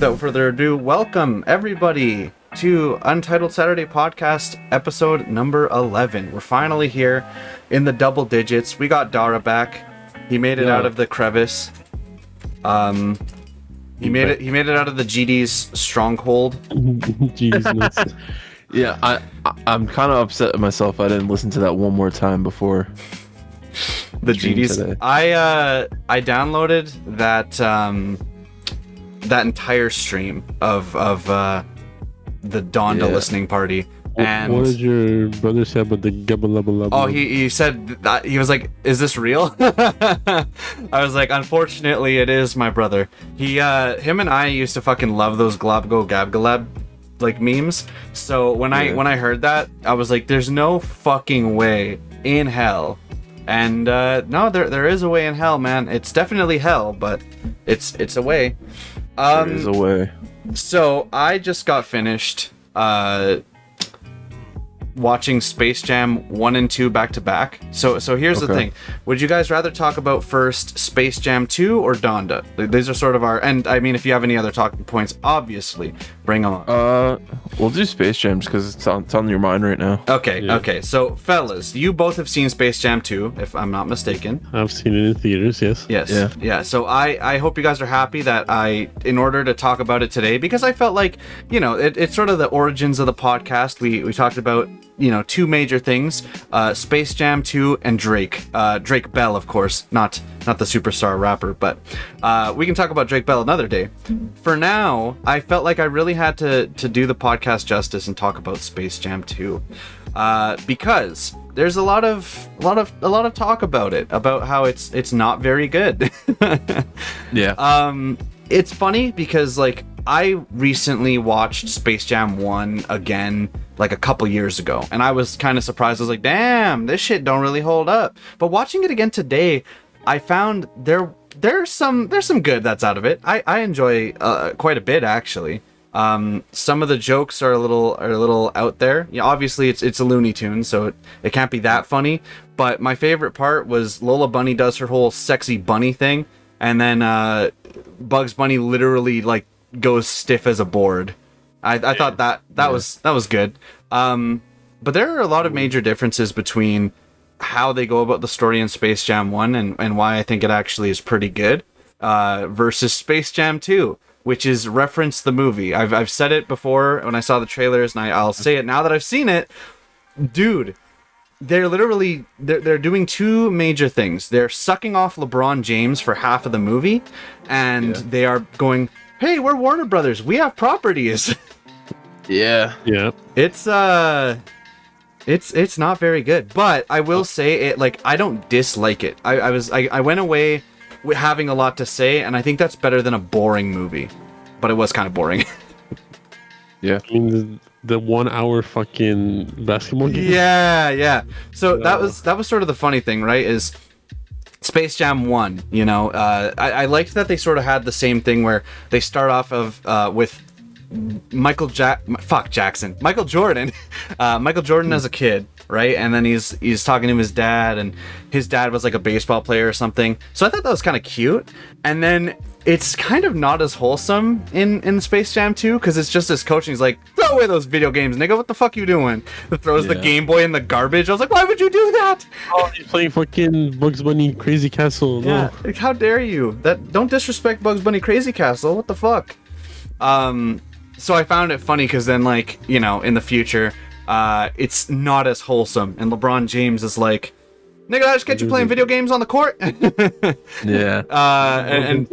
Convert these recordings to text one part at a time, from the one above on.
without further ado, welcome everybody to Untitled Saturday Podcast, episode number 11. We're finally here in the double digits. We got Dara back. He made it out of the crevice. He made it out of the GD's stronghold. Jesus. Yeah, I'm kind of upset at myself. I didn't listen to that one more time before the GD's. Today. I downloaded that entire stream of the Donda listening party. And what did your brother say about the gabba? Oh, he said that he was like, "Is this real?" I was like, "Unfortunately, it is, my brother." Him and I used to fucking love those globgo gabgalab like memes. So when I heard that, I was like, "There's no fucking way in hell." And no, there is a way in hell, man. It's definitely hell, but it's a way. There is a way. So I just got finished watching Space Jam 1 and 2 back to back. So here's the thing. Would you guys rather talk about first Space Jam 2 or Donda? These are sort of our, and I mean, if you have any other talking points, obviously bring them on. We'll do Space Jam just because it's on your mind right now. Okay. So fellas, you both have seen Space Jam 2, if I'm not mistaken. I've seen it in theaters, yes. Yeah. So I hope you guys are happy that in order to talk about it today, because I felt like, it's sort of the origins of the podcast. We talked about, two major things, Space Jam 2 and Drake Bell, of course, not the superstar rapper, but we can talk about Drake Bell another day. For now, I felt like I really had to do the podcast justice and talk about Space Jam 2, because there's a lot of talk about it, about how it's not very good. Yeah. It's funny because like I recently watched Space Jam 1 again like a couple years ago, and I was kind of surprised. I was like, damn, this shit don't really hold up. But watching it again today, I found there's some good that's out of it. I enjoy quite a bit, actually. Some of the jokes are a little out there. Yeah, obviously it's a Looney Tune, so it can't be that funny. But my favorite part was Lola Bunny does her whole sexy bunny thing, and then Bugs Bunny literally like goes stiff as a board. I thought that was good. But there are a lot of major differences between how they go about the story in Space Jam 1 and why I think it actually is pretty good versus Space Jam 2, which is reference the movie. I've said it before when I saw the trailers, and I'll say it now that I've seen it. Dude, they're literally they're doing two major things. They're sucking off LeBron James for half of the movie, and they are going, "Hey, we're Warner Brothers. We have properties." Yeah. It's not very good, but I will say it. Like, I don't dislike it. I went away with having a lot to say, and I think that's better than a boring movie. But it was kind of boring. Yeah. I mean, the 1 hour fucking basketball game. Yeah. So that was sort of the funny thing, right? Is Space Jam 1, I liked that they sort of had the same thing where they start off with Michael Jordan. Michael Jordan as a kid, right? And then he's talking to his dad, and his dad was like a baseball player or something. So I thought that was kind of cute. And then it's kind of not as wholesome in Space Jam 2, because it's just this coach, and he's like, "Throw away those video games, nigga, what the fuck you doing?" Throws the Game Boy in the garbage. I was like, why would you do that? Oh, he's playing fucking Bugs Bunny Crazy Castle. Yeah, like, how dare you? Don't disrespect Bugs Bunny Crazy Castle, what the fuck? So I found it funny, because then, like, in the future, it's not as wholesome, and LeBron James is like, "Nigga, I just get you playing video games on the court." Yeah. And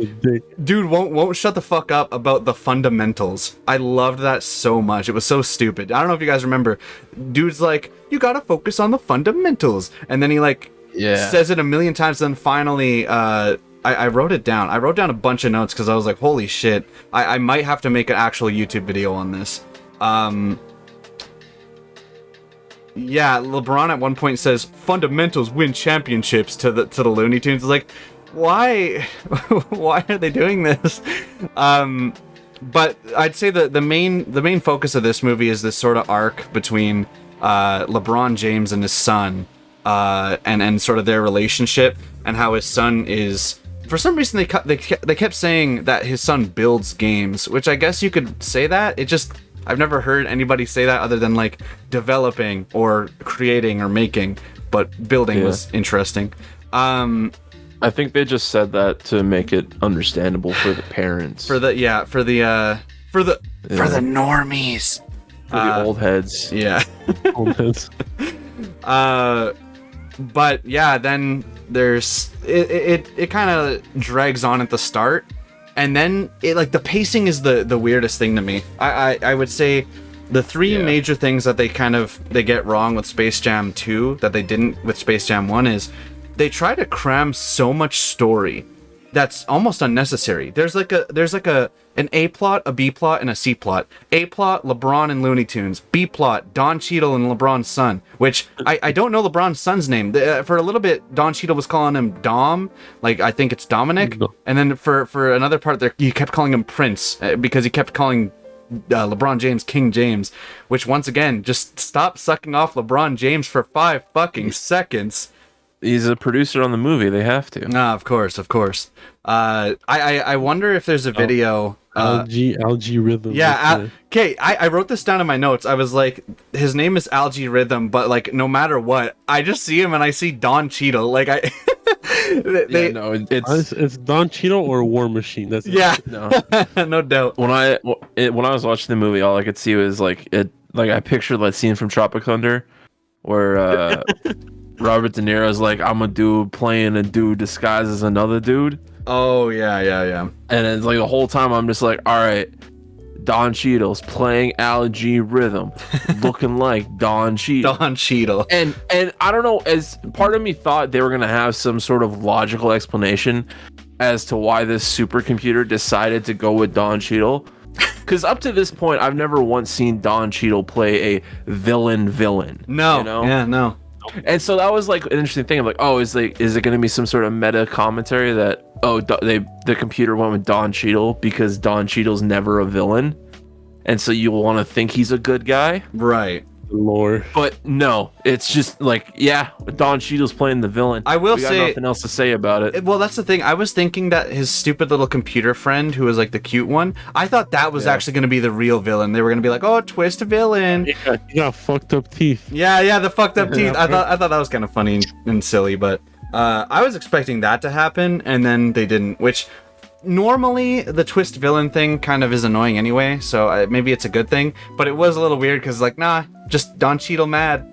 dude won't shut the fuck up about the fundamentals. I loved that so much. It was so stupid. I don't know if you guys remember. Dude's like, "You gotta focus on the fundamentals," and then he says it a million times. Then finally, I wrote it down. I wrote down a bunch of notes because I was like, holy shit, I might have to make an actual YouTube video on this. Yeah, LeBron at one point says, "Fundamentals win championships" to the Looney Tunes. It's like, why? Why are they doing this? But I'd say the main focus of this movie is this sort of arc between LeBron James and his son, and sort of their relationship, and how his son is for some reason they kept saying that his son builds games, which I guess you could say that. It just, I've never heard anybody say that other than like developing or creating or making, but building was interesting. I think they just said that to make it understandable for the parents. For the normies. For the old heads. Yeah. Old heads. But yeah, then there's it kind of drags on at the start, and then it, like, the pacing is the weirdest thing to me. I would say the three major things that they get wrong with Space Jam 2 that they didn't with Space Jam 1 is they try to cram so much story that's almost unnecessary. There's like an A plot, a B plot, and a C plot. A plot, LeBron and Looney Tunes. B plot, Don Cheadle and LeBron's son, which I don't know LeBron's son's name. For a little bit, Don Cheadle was calling him Dom, like I think it's Dominic. And then for another part there, he kept calling him Prince because he kept calling LeBron James King James, which once again, just stop sucking off LeBron James for 5 fucking seconds. He's a producer on the movie. They have to. Ah, of course. I wonder if there's a video. Algae Rhythm. Yeah. Okay. I wrote this down in my notes. I was like, his name is Algae Rhythm, but like, no matter what, I just see him and I see Don Cheadle. Like it's Don Cheadle or War Machine. That's no doubt. When I was watching the movie, all I could see was like I pictured that scene from Tropic Thunder, where Robert De Niro's like, I'm a dude playing a dude disguised as another dude. Oh, yeah. And it's like the whole time I'm just like, all right, Don Cheadle's playing Algae Rhythm, looking like Don Cheadle. Don Cheadle. And I don't know, as part of me thought they were going to have some sort of logical explanation as to why this supercomputer decided to go with Don Cheadle. Because up to this point, I've never once seen Don Cheadle play a villain. No. You know? Yeah, no. And so that was like an interesting thing. I'm like, oh, is it going to be some sort of meta commentary that the computer went with Don Cheadle because Don Cheadle's never a villain, and so you want to think he's a good guy, right? Lore. But no, it's just like, yeah, Don Cheadle's playing the villain. I will say nothing else to say about it. Well, that's the thing. I was thinking that his stupid little computer friend, who was like the cute one, I thought that was actually going to be the real villain. They were going to be like, oh, twist a villain. Yeah, he got fucked up teeth. Yeah, the fucked up teeth. I thought that was kind of funny and silly, but I was expecting that to happen, and then they didn't. Which normally the twist villain thing kind of is annoying anyway, so maybe it's a good thing. But it was a little weird because like, nah, just Don Cheadle mad.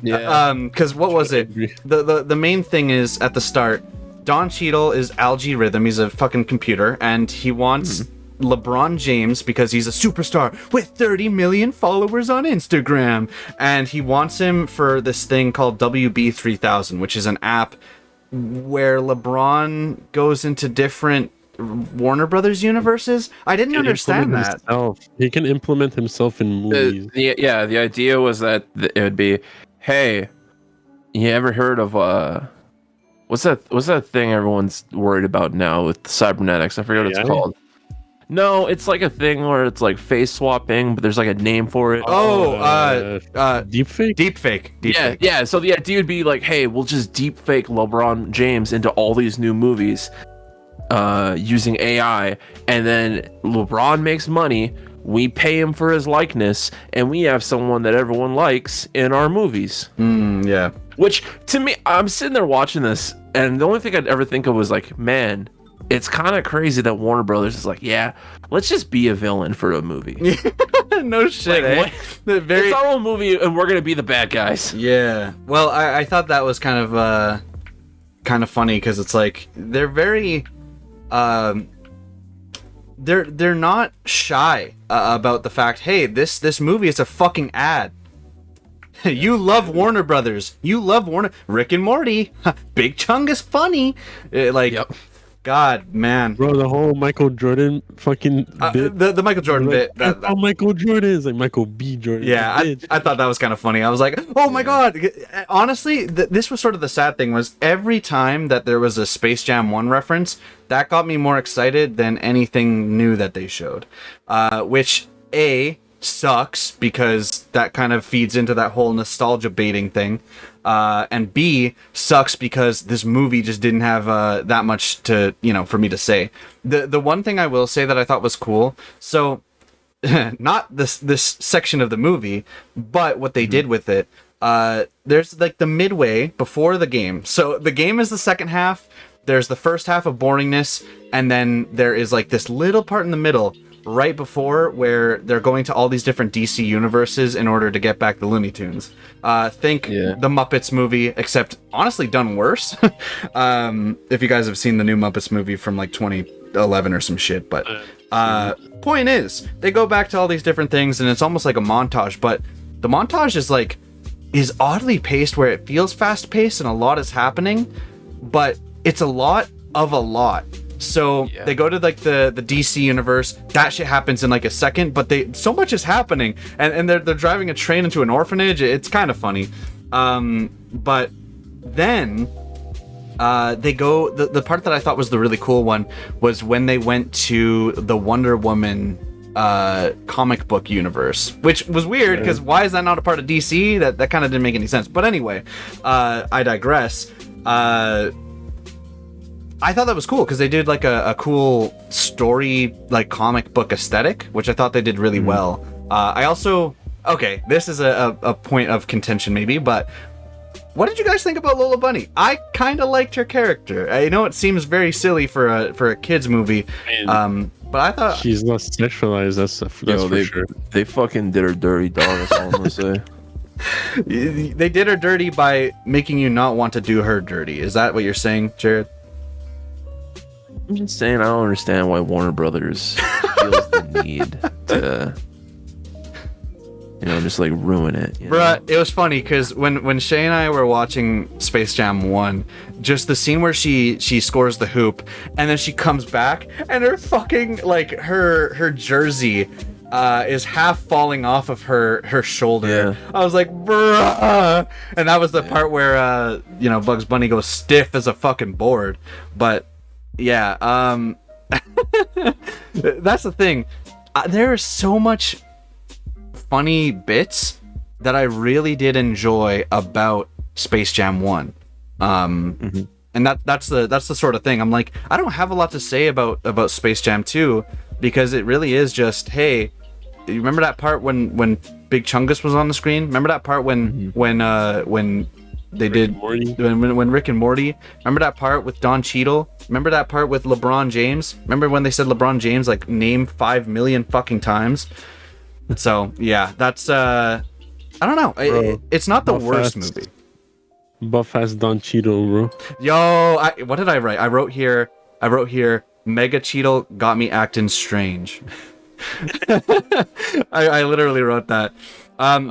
Yeah. Because what was it? The main thing is at the start, Don Cheadle is Algae Rhythm. He's a fucking computer, and he wants LeBron James because he's a superstar with 30 million followers on Instagram, and he wants him for this thing called WB3000, which is an app where LeBron goes into different Warner Brothers universes. I didn't understand that. He can implement himself in movies. The idea was that it would be, hey, you ever heard of what's that thing everyone's worried about now with cybernetics? I forget what it's called. No, it's like a thing where it's like face swapping, but there's like a name for it. Deepfake? Deepfake. Yeah. So the idea would be like, hey, we'll just deepfake LeBron James into all these new movies using AI, and then LeBron makes money. We pay him for his likeness, and we have someone that everyone likes in our movies. Yeah. Which, to me, I'm sitting there watching this, and the only thing I'd ever think of was like, man, it's kind of crazy that Warner Brothers is like, yeah, let's just be a villain for a movie. No shit, like, it's our own movie, and we're gonna be the bad guys. Yeah. Well, I thought that was kind of funny because it's like they're very, they're not shy about the fact, hey, this movie is a fucking ad. You love Warner Brothers. You love Rick and Morty. Big Chungus funny. Yep. God, man. Bro, the whole Michael Jordan fucking bit. The Michael Jordan bit. How Michael Jordan is like Michael B. Jordan. Yeah, I thought that was kind of funny. I was like, oh my God. Honestly, this was sort of the sad thing was every time that there was a Space Jam 1 reference, that got me more excited than anything new that they showed. Which, sucks because that kind of feeds into that whole nostalgia baiting thing. And B, sucks because this movie just didn't have that much to, for me to say. The one thing I will say that I thought was cool, so not this section of the movie, but what they did with it, there's like the midway before the game. So the game is the second half, there's the first half of boringness, and then there is like this little part in the middle right before where they're going to all these different DC universes in order to get back the Looney Tunes. Think the Muppets movie, except honestly done worse. If you guys have seen the new Muppets movie from like 2011 or some shit, but point is, they go back to all these different things and it's almost like a montage, but the montage is oddly paced where it feels fast paced and a lot is happening, but it's a lot of a lot. So they go to like the DC universe. That shit happens in like a second, but so much is happening, and they're driving a train into an orphanage. It's kind of funny, but then they go. The part that I thought was the really cool one was when they went to the Wonder Woman comic book universe, which was weird because why is that not a part of DC? That kind of didn't make any sense. But anyway, I digress. I thought that was cool because they did like a cool story, like comic book aesthetic, which I thought they did really well. I also, this is a point of contention maybe, but what did you guys think about Lola Bunny? I kind of liked her character. I know it seems very silly for a kids movie, but I thought she's not sexualized. That's for sure. They fucking did her dirty, dog. That's all I'm gonna say. They did her dirty by making you not want to do her dirty. Is that what you're saying, Jared? I'm just saying I don't understand why Warner Brothers feels the need to, just like ruin it. Bruh, it was funny because when Shay and I were watching Space Jam 1, just the scene where she scores the hoop and then she comes back and her fucking, like, her jersey is half falling off of her shoulder. Yeah. I was like, bruh. And that was the part where, Bugs Bunny goes stiff as a fucking board. But yeah, that's the thing. There is so much funny bits that I really did enjoy about Space Jam 1. And that's the sort of thing. I'm like, I don't have a lot to say about Space Jam 2 because it really is just, hey, you remember that part when Big Chungus was on the screen? Remember that part when they did when Rick and Morty? Remember that part with Don Cheadle? Remember that part with LeBron James? Remember when they said LeBron James like name 5 million fucking times? So yeah, that's I don't know. It's not the worst movie. Buff ass Don Cheadle, bro. Yo, what did I write? I wrote here. Mega Cheadle got me acting strange. I literally wrote that.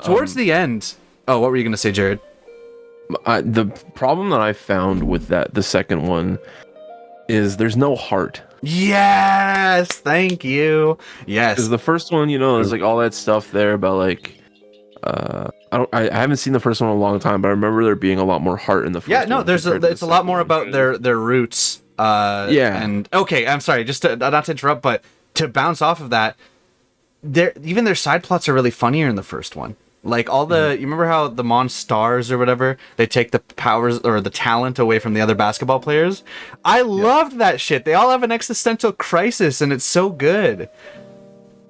Towards the end. Oh, what were you gonna say, Jared? The problem that I found with the second one is there's no heart. Yes, thank you. Yes, because the first one, there's like all that stuff there about like, I haven't seen the first one in a long time, but I remember there being a lot more heart in the first. Yeah, no, it's a lot more about their roots. And okay, I'm sorry, just not to interrupt, but to bounce off of that, even their side plots are really funnier in the first one. Like all you remember how the Monstars or whatever, they take the powers or the talent away from the other basketball players? I loved that shit. They all have an existential crisis and it's so good.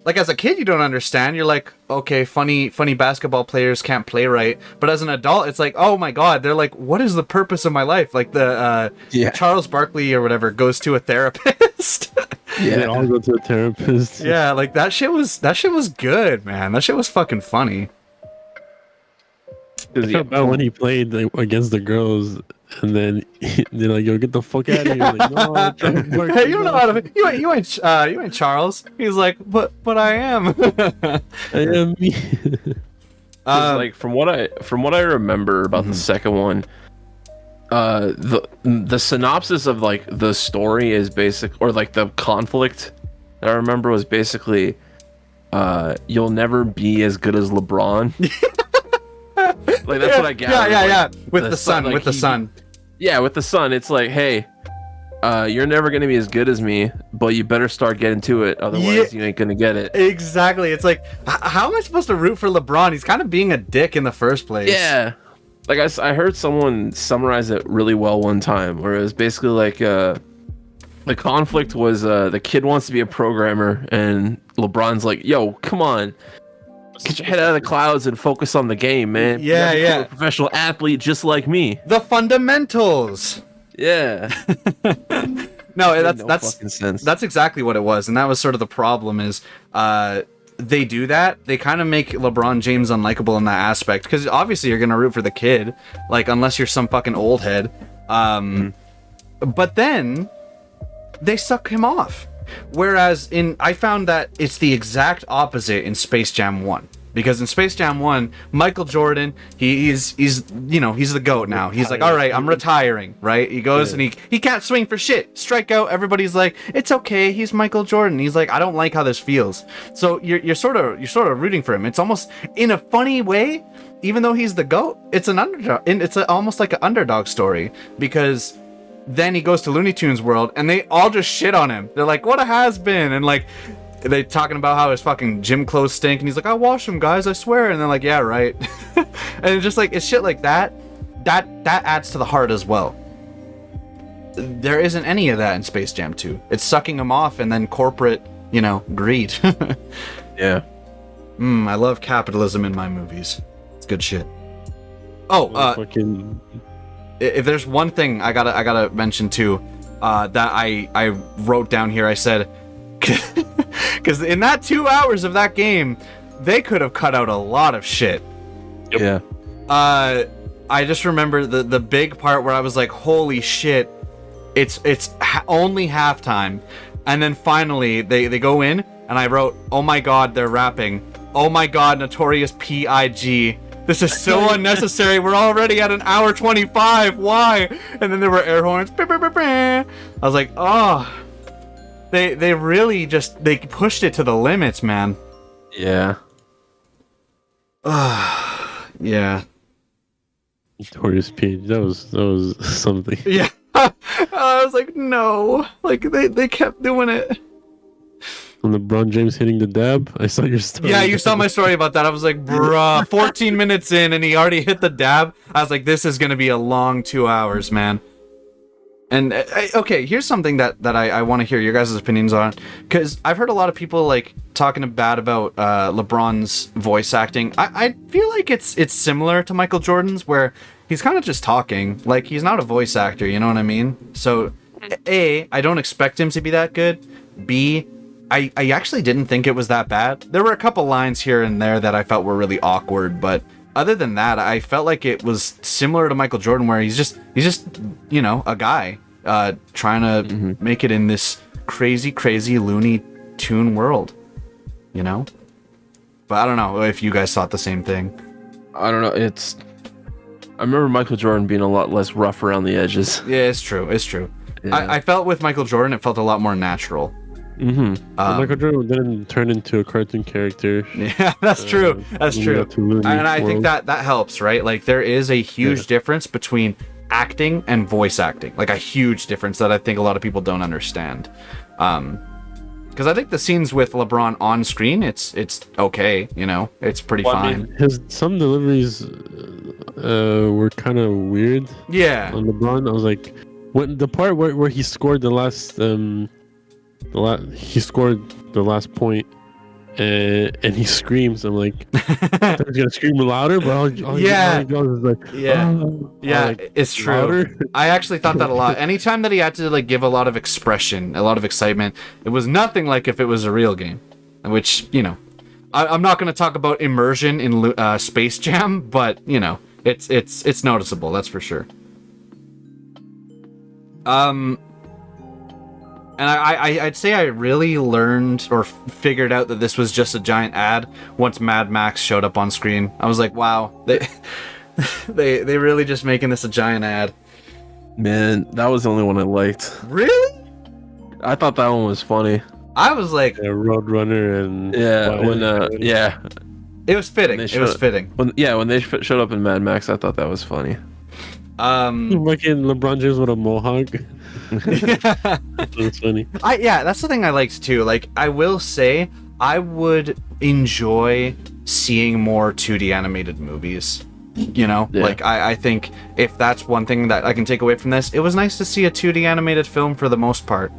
Like as a kid, you don't understand. You're like, okay, funny basketball players can't play right. But as an adult, it's like, oh my God, they're like, what is the purpose of my life? Like the Charles Barkley or whatever goes to a therapist. Yeah, they all go to a therapist. Yeah, like that shit was good, man. That shit was fucking funny. I felt bad when he played against the girls, and then they're like, "Yo, get the fuck out of here!" Like, no, hey, you don't know how to. You ain't Charles. He's like, but I am. I am me. Like from what I remember about the second one, the synopsis of like the story is basic, or like the conflict that I remember was basically, you'll never be as good as LeBron. Like that's what I gather. Yeah. With the sun. Yeah, with the sun. It's like, hey, you're never gonna be as good as me, but you better start getting to it, otherwise you ain't gonna get it. Exactly. It's like, how am I supposed to root for LeBron? He's kind of being a dick in the first place. Yeah. Like I heard someone summarize it really well one time, where it was basically like the conflict was the kid wants to be a programmer, and LeBron's like, "Yo, come on, get your head out of the clouds and focus on the game, man. Yeah, you become a professional athlete just like me. The fundamentals." Yeah. No, That's fucking sense. That's exactly what it was, and that was sort of the problem. Is they do that, they kind of make LeBron James unlikable in that aspect, because obviously you're gonna root for the kid, like, unless you're some fucking old head. But then they suck him off. Whereas I found that it's the exact opposite in Space Jam 1. Because in Space Jam 1, Michael Jordan, he's the GOAT now. He's like, all right, I'm retiring, right? He goes and he can't swing for shit. Strikeout, everybody's like, it's okay, he's Michael Jordan. He's like, I don't like how this feels. So you're sort of rooting for him. It's almost in a funny way, even though he's the GOAT, it's an underdog. It's almost like an underdog story, because then he goes to Looney Tunes World and they all just shit on him. They're like, what a has-been, and like, they talking about how his fucking gym clothes stink, and he's like, I wash them, guys, I swear. And they're like, yeah, right. And it's just like, it's shit like that adds to the heart as well. There isn't any of that in Space Jam 2. It's sucking him off and then corporate, greed. Yeah. I love capitalism in my movies. It's good shit. Oh, if there's one thing I gotta mention too, that I wrote down here, I said, because in that 2 hours of that game, they could have cut out a lot of shit. Yeah. I just remember the big part where I was like, holy shit, it's only halftime. And then finally, they go in, and I wrote, oh my god, they're rapping. Oh my god, Notorious P.I.G. This is so unnecessary. We're already at an hour 25. Why? And then there were air horns. I was like, oh... They really just, they pushed it to the limits, man. Yeah. Yeah. Notorious Page. That was something. Yeah. I was like, no. Like, they kept doing it. When LeBron James hitting the dab, I saw your story. Yeah, you saw my story about that. I was like, bruh, 14 minutes in and he already hit the dab. I was like, this is going to be a long 2 hours, man. And okay, here's something that I want to hear your guys' opinions on, because I've heard a lot of people like talking bad about LeBron's voice acting. I feel like it's similar to Michael Jordan's, where he's kind of just talking, like he's not a voice actor, you know what I mean? So A, I don't expect him to be that good. B, I actually didn't think it was that bad. There were a couple lines here and there that I felt were really awkward, but other than that, I felt like it was similar to Michael Jordan, where he's just a guy trying to make it in this crazy Looney Tune world, But I don't know if you guys thought the same thing. I don't know. I remember Michael Jordan being a lot less rough around the edges. Yeah, it's true. Yeah. I felt with Michael Jordan, it felt a lot more natural. Michael Jordan didn't turn into a cartoon character. Yeah, that's true. That's true. And I think that helps, right? Like, there is a huge difference between acting and voice acting. Like, a huge difference that I think a lot of people don't understand. Because I think the scenes with LeBron on screen, it's okay, it's pretty fine. I mean, some deliveries were kind of weird. Yeah. On LeBron, I was like, when the part where he scored the last point, and he screams. I'm like, I thought he was gonna scream louder, but all he goes is like, it's true. Louder. I actually thought that a lot. Anytime that he had to like give a lot of expression, a lot of excitement, it was nothing like if it was a real game. Which I'm not gonna talk about immersion in Space Jam, but it's noticeable. That's for sure. And I'd say I really learned or figured out that this was just a giant ad once Mad Max showed up on screen. I was like, wow, they really just making this a giant ad. Man, that was the only one I liked. Really? I thought that one was funny. I was like, Roadrunner and it was fitting. It was fitting. When they showed up in Mad Max, I thought that was funny. Fucking LeBron James with a mohawk. That's funny. That's the thing I liked too. Like, I will say, I would enjoy seeing more 2D animated movies. You know, like I think if that's one thing that I can take away from this, it was nice to see a 2D animated film for the most part.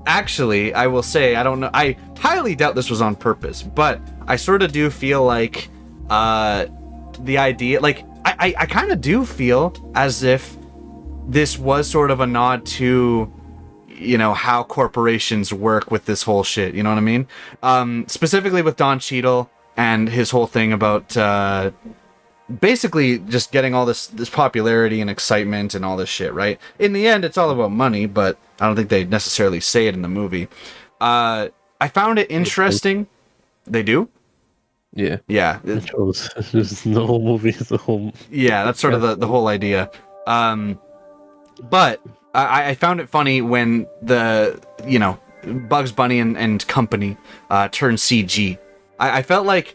Actually, I will say, I don't know, I highly doubt this was on purpose, but I sort of do feel like the idea, like, I kind of do feel as if this was sort of a nod to, you know, how corporations work with this whole shit, you know what I mean? Specifically with Don Cheadle and his whole thing about basically just getting all this popularity and excitement and all this shit, right? In the end, it's all about money, but I don't think they necessarily say it in the movie. I found it interesting. They do? Yeah. Yeah. Just the whole movie is the whole... Yeah, that's sort of the whole idea. But I found it funny when the, you know, Bugs Bunny and company turned CG. I felt like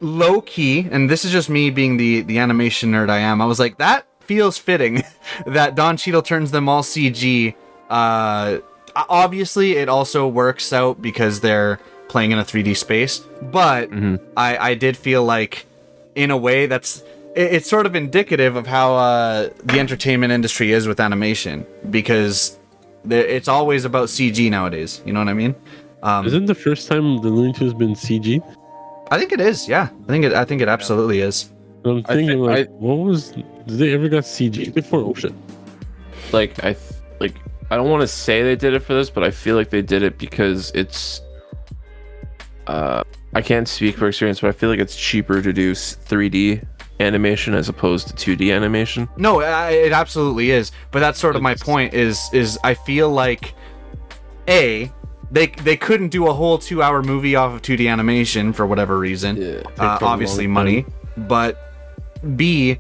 low key, and this is just me being the animation nerd I am, I was like, that feels fitting that Don Cheadle turns them all CG. Obviously, it also works out because they're playing in a 3D space, but I did feel like, in a way, it's sort of indicative of how the entertainment industry is with animation, because it's always about CG nowadays. You know what I mean? Isn't the first time the Looney Tunes been CG? I think it is. Yeah, I think it absolutely is. I'm thinking, did they ever got CG before? Oh shit! I don't want to say they did it for this, but I feel like they did it because it's. I can't speak for experience, but I feel like it's cheaper to do 3D animation as opposed to 2D animation. No, it absolutely is. But that's sort of my point. Is I feel like they couldn't do a whole 2-hour movie off of 2D animation for whatever reason. Yeah, obviously money, but B,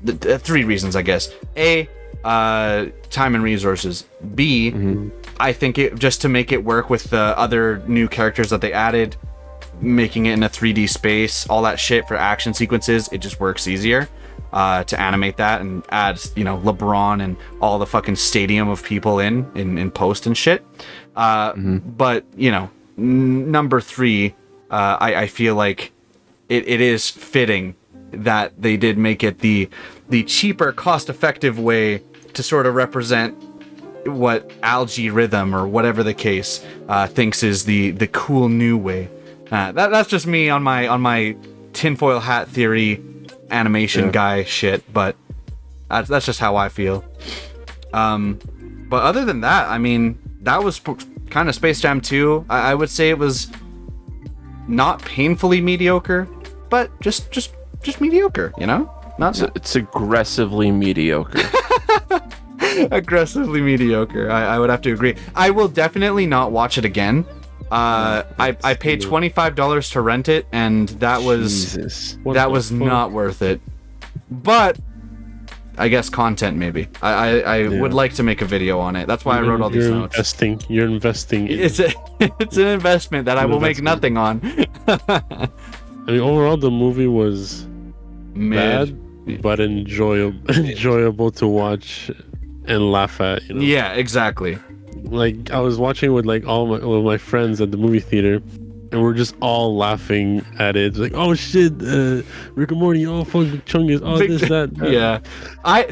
the 3 reasons, I guess. A, time and resources. B, I think it just to make it work with the other new characters that they added, making it in a 3D space, all that shit for action sequences, it just works easier to animate that and add, you know, LeBron and all the fucking stadium of people in post and shit. But, you know, number 3, I feel like it is fitting that they did make it the cheaper, cost-effective way to sort of represent what Algae Rhythm, or whatever the case, thinks is the cool new way. That's just me on my tinfoil hat theory animation guy shit, but that's just how I feel. But other than that, I mean, that was kind of Space Jam 2. I would say it was not painfully mediocre, but just mediocre, you know? It's aggressively mediocre. Aggressively mediocre. I would have to agree. I will definitely not watch it again. I paid $25 to rent it, and that was not worth it. But I guess content, maybe. I would like to make a video on it. That's why I wrote all these notes. You're investing. It's an investment that I will make nothing on. I mean, overall, the movie was bad, but enjoyable to watch and laugh at. You know? Yeah, exactly. Like, I was watching with like all my friends at the movie theater, and we're just all laughing at it. It's like, oh shit, Rick and Morty, oh fuck, Chungus, oh this, that. Yeah, I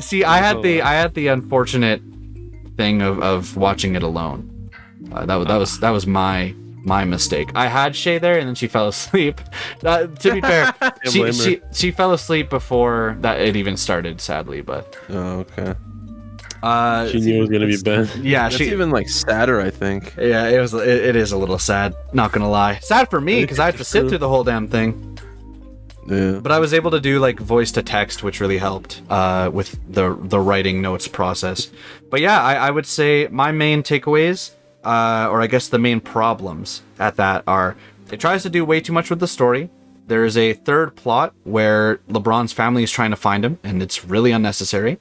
had the unfortunate thing of watching it alone. That was my mistake. I had Shay there, and then she fell asleep. To be fair, she fell asleep before that it even started, sadly. But oh, okay. She knew it was gonna be bad. Yeah, that's even like sadder, I think. Yeah, it is a little sad. Not gonna lie, sad for me because I have to sit through the whole damn thing. Yeah. But I was able to do like voice to text, which really helped with the writing notes process. But yeah, I would say my main takeaways, or I guess the main problems at that are, it tries to do way too much with the story. There is a third plot where LeBron's family is trying to find him, and it's really unnecessary.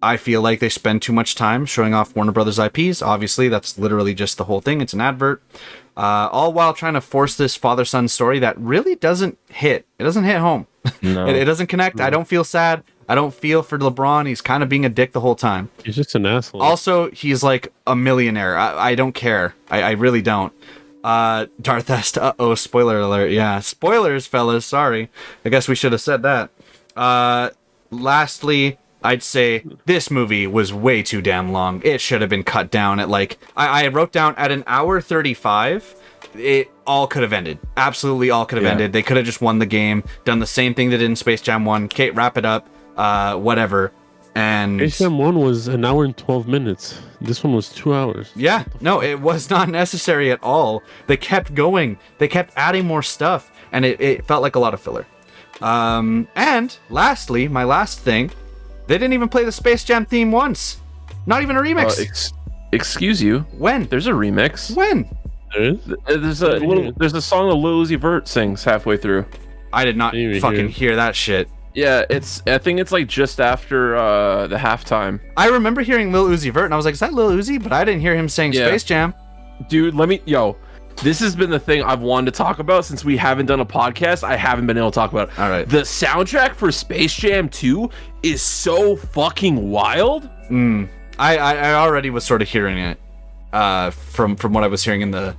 I feel like they spend too much time showing off Warner Brothers IPs. Obviously, that's literally just the whole thing. It's an advert. All while trying to force this father-son story that really doesn't hit. It doesn't hit home. No. It doesn't connect. No. I don't feel sad. I don't feel for LeBron. He's kind of being a dick the whole time. He's just an asshole. Also, he's like a millionaire. I don't care. I really don't. Darth asked, spoiler alert. Yeah, spoilers, fellas. Sorry. I guess we should have said that. Lastly, I'd say this movie was way too damn long. It should have been cut down at like, I wrote down at an hour 35. It all could have ended. Absolutely all could have ended. They could have just won the game, done the same thing they did in Space Jam 1. Kate, wrap it up, whatever. And Space Jam 1 was an hour and 12 minutes. This one was 2 hours. Yeah, no, it was not necessary at all. They kept going. They kept adding more stuff, and it felt like a lot of filler. And lastly, my last thing, they didn't even play the Space Jam theme once. Not even a remix. Excuse you. When? There's a remix. When? There's a song that Lil Uzi Vert sings halfway through. I did not fucking hear that shit. Yeah, I think it's like just after the halftime. I remember hearing Lil Uzi Vert, and I was like, is that Lil Uzi? But I didn't hear him saying Space Jam. Dude, this has been the thing I've wanted to talk about since we haven't done a podcast. I haven't been able to talk about it. All right. The soundtrack for Space Jam 2 is so fucking wild. I already was sort of hearing it from what I was hearing in the...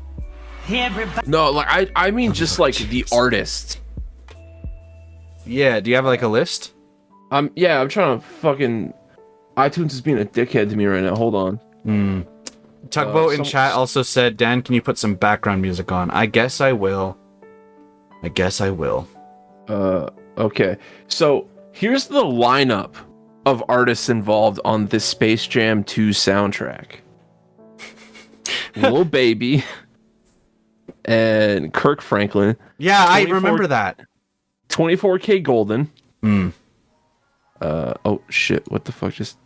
No, like, I mean just like the artists. Yeah, do you have like a list? Yeah, I'm trying to fucking... iTunes is being a dickhead to me right now. Hold on. Tugboat in chat also said, Dan, can you put some background music on? I guess I will. Okay. So, here's the lineup of artists involved on this Space Jam 2 soundtrack. Lil Baby and Kirk Franklin. Yeah, I remember that. 24K Golden. Oh shit, what the fuck just...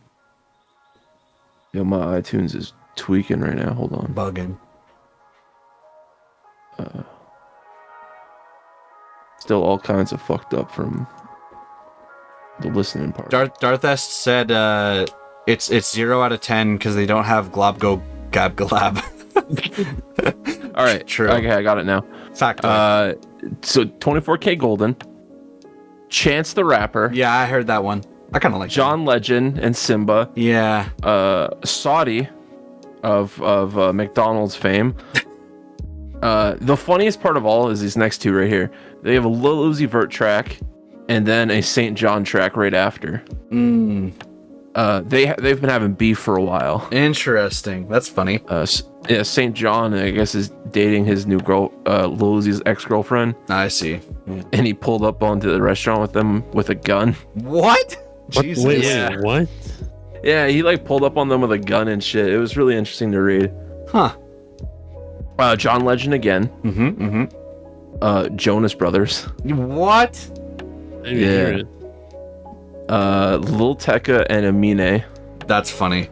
Yo, my iTunes is tweaking right now. Hold on. Bugging. Still all kinds of fucked up from the listening part. Darthest said it's 0 out of 10 because they don't have Glob Go Gab Galab. All right, true. Okay, I got it now. Fact. So 24K Golden, Chance the Rapper. Yeah, I heard that one. I kind of like John Legend and Simba. Yeah. Saudi of McDonald's fame. The funniest part of all is these next two right here. They have a Lil Uzi Vert track and then a St. John track right after. They've been having beef for a while. Interesting. That's funny. Yeah, St. John, I guess, is dating his new girl, Lil Uzi's ex-girlfriend. I see. And he pulled up onto the restaurant with them with a gun. What? Jesus. Wait, what? Yeah, he like pulled up on them with a gun and shit. It was really interesting to read. Huh. John Legend again. Jonas Brothers. What? I didn't hear it. Lil Tecca and Amine. That's funny.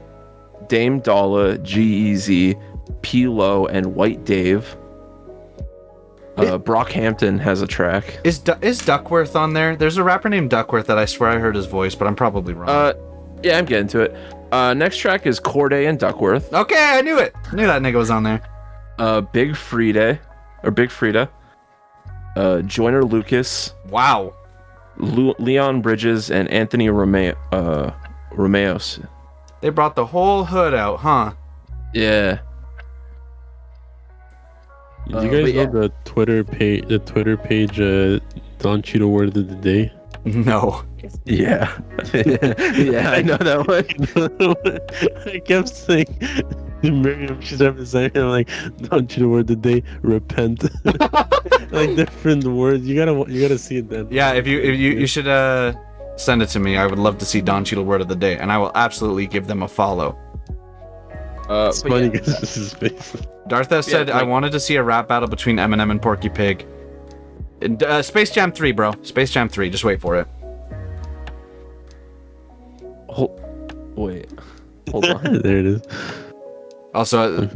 Dame Dalla, G-Eazy, P-Lo, and White Dave. Brockhampton has a track. Is Duckworth on there? There's a rapper named Duckworth that I swear I heard his voice, but I'm probably wrong. Yeah, I'm getting to it. Next track is Corde and Duckworth. Okay, I knew it. I knew that nigga was on there. Big Frida. Joyner Lucas. Wow. Leon Bridges and Anthony Romeos. They brought the whole hood out, huh? Yeah. Did you guys know the Twitter page? Don Cheeto word of the day. No. Yeah. Yeah, I know that one. I kept saying, Miriam, she's representing. I'm like, Don Cheeto word of the day. Repent. Like different words. You gotta see it then. Yeah, if you should send it to me. I would love to see Don Cheadle word of the day, and I will absolutely give them a follow. It's funny because this is face. Darthes said, I wanted to see a rap battle between Eminem and Porky Pig. Space Jam 3, bro. Space Jam 3. Just wait for it. Wait. Hold on. There it is. Also,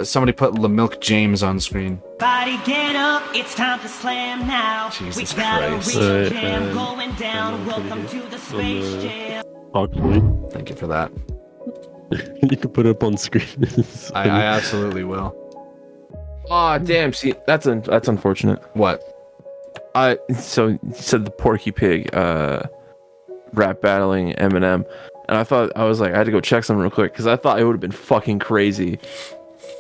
somebody put LaMilk James on screen. Body get up, it's time to slam now. Jesus we gotta Christ. reach the jam, going down. Welcome to the Space Jam. Thank you for that. You can put it up on screen. I absolutely will. Aw, damn. See, that's unfortunate. What? So you said the Porky Pig. rap battling Eminem, and I was like, I had to go check something real quick because I thought it would have been fucking crazy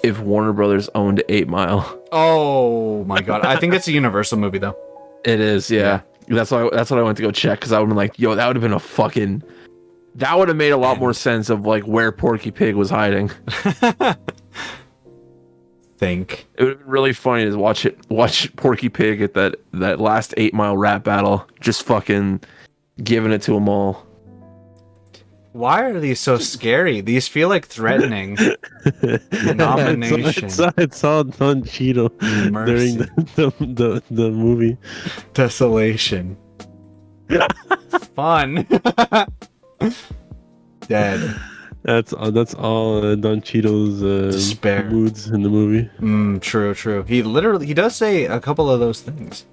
if Warner Brothers owned 8 Mile. Oh my god! I think it's a Universal movie though. It is, yeah. That's what I went to go check because I would have been like, yo, that would have been that would have made a lot more sense of like where Porky Pig was hiding. Think it would have been really funny to watch Porky Pig at that last 8 Mile rap battle, just fucking giving it to them all. Why are these so scary? These feel like threatening. Nomination. It's all Don Cheeto during the movie. Desolation. Fun. Dead. That's all Don Cheeto's despair moods in the movie. True. He does say a couple of those things.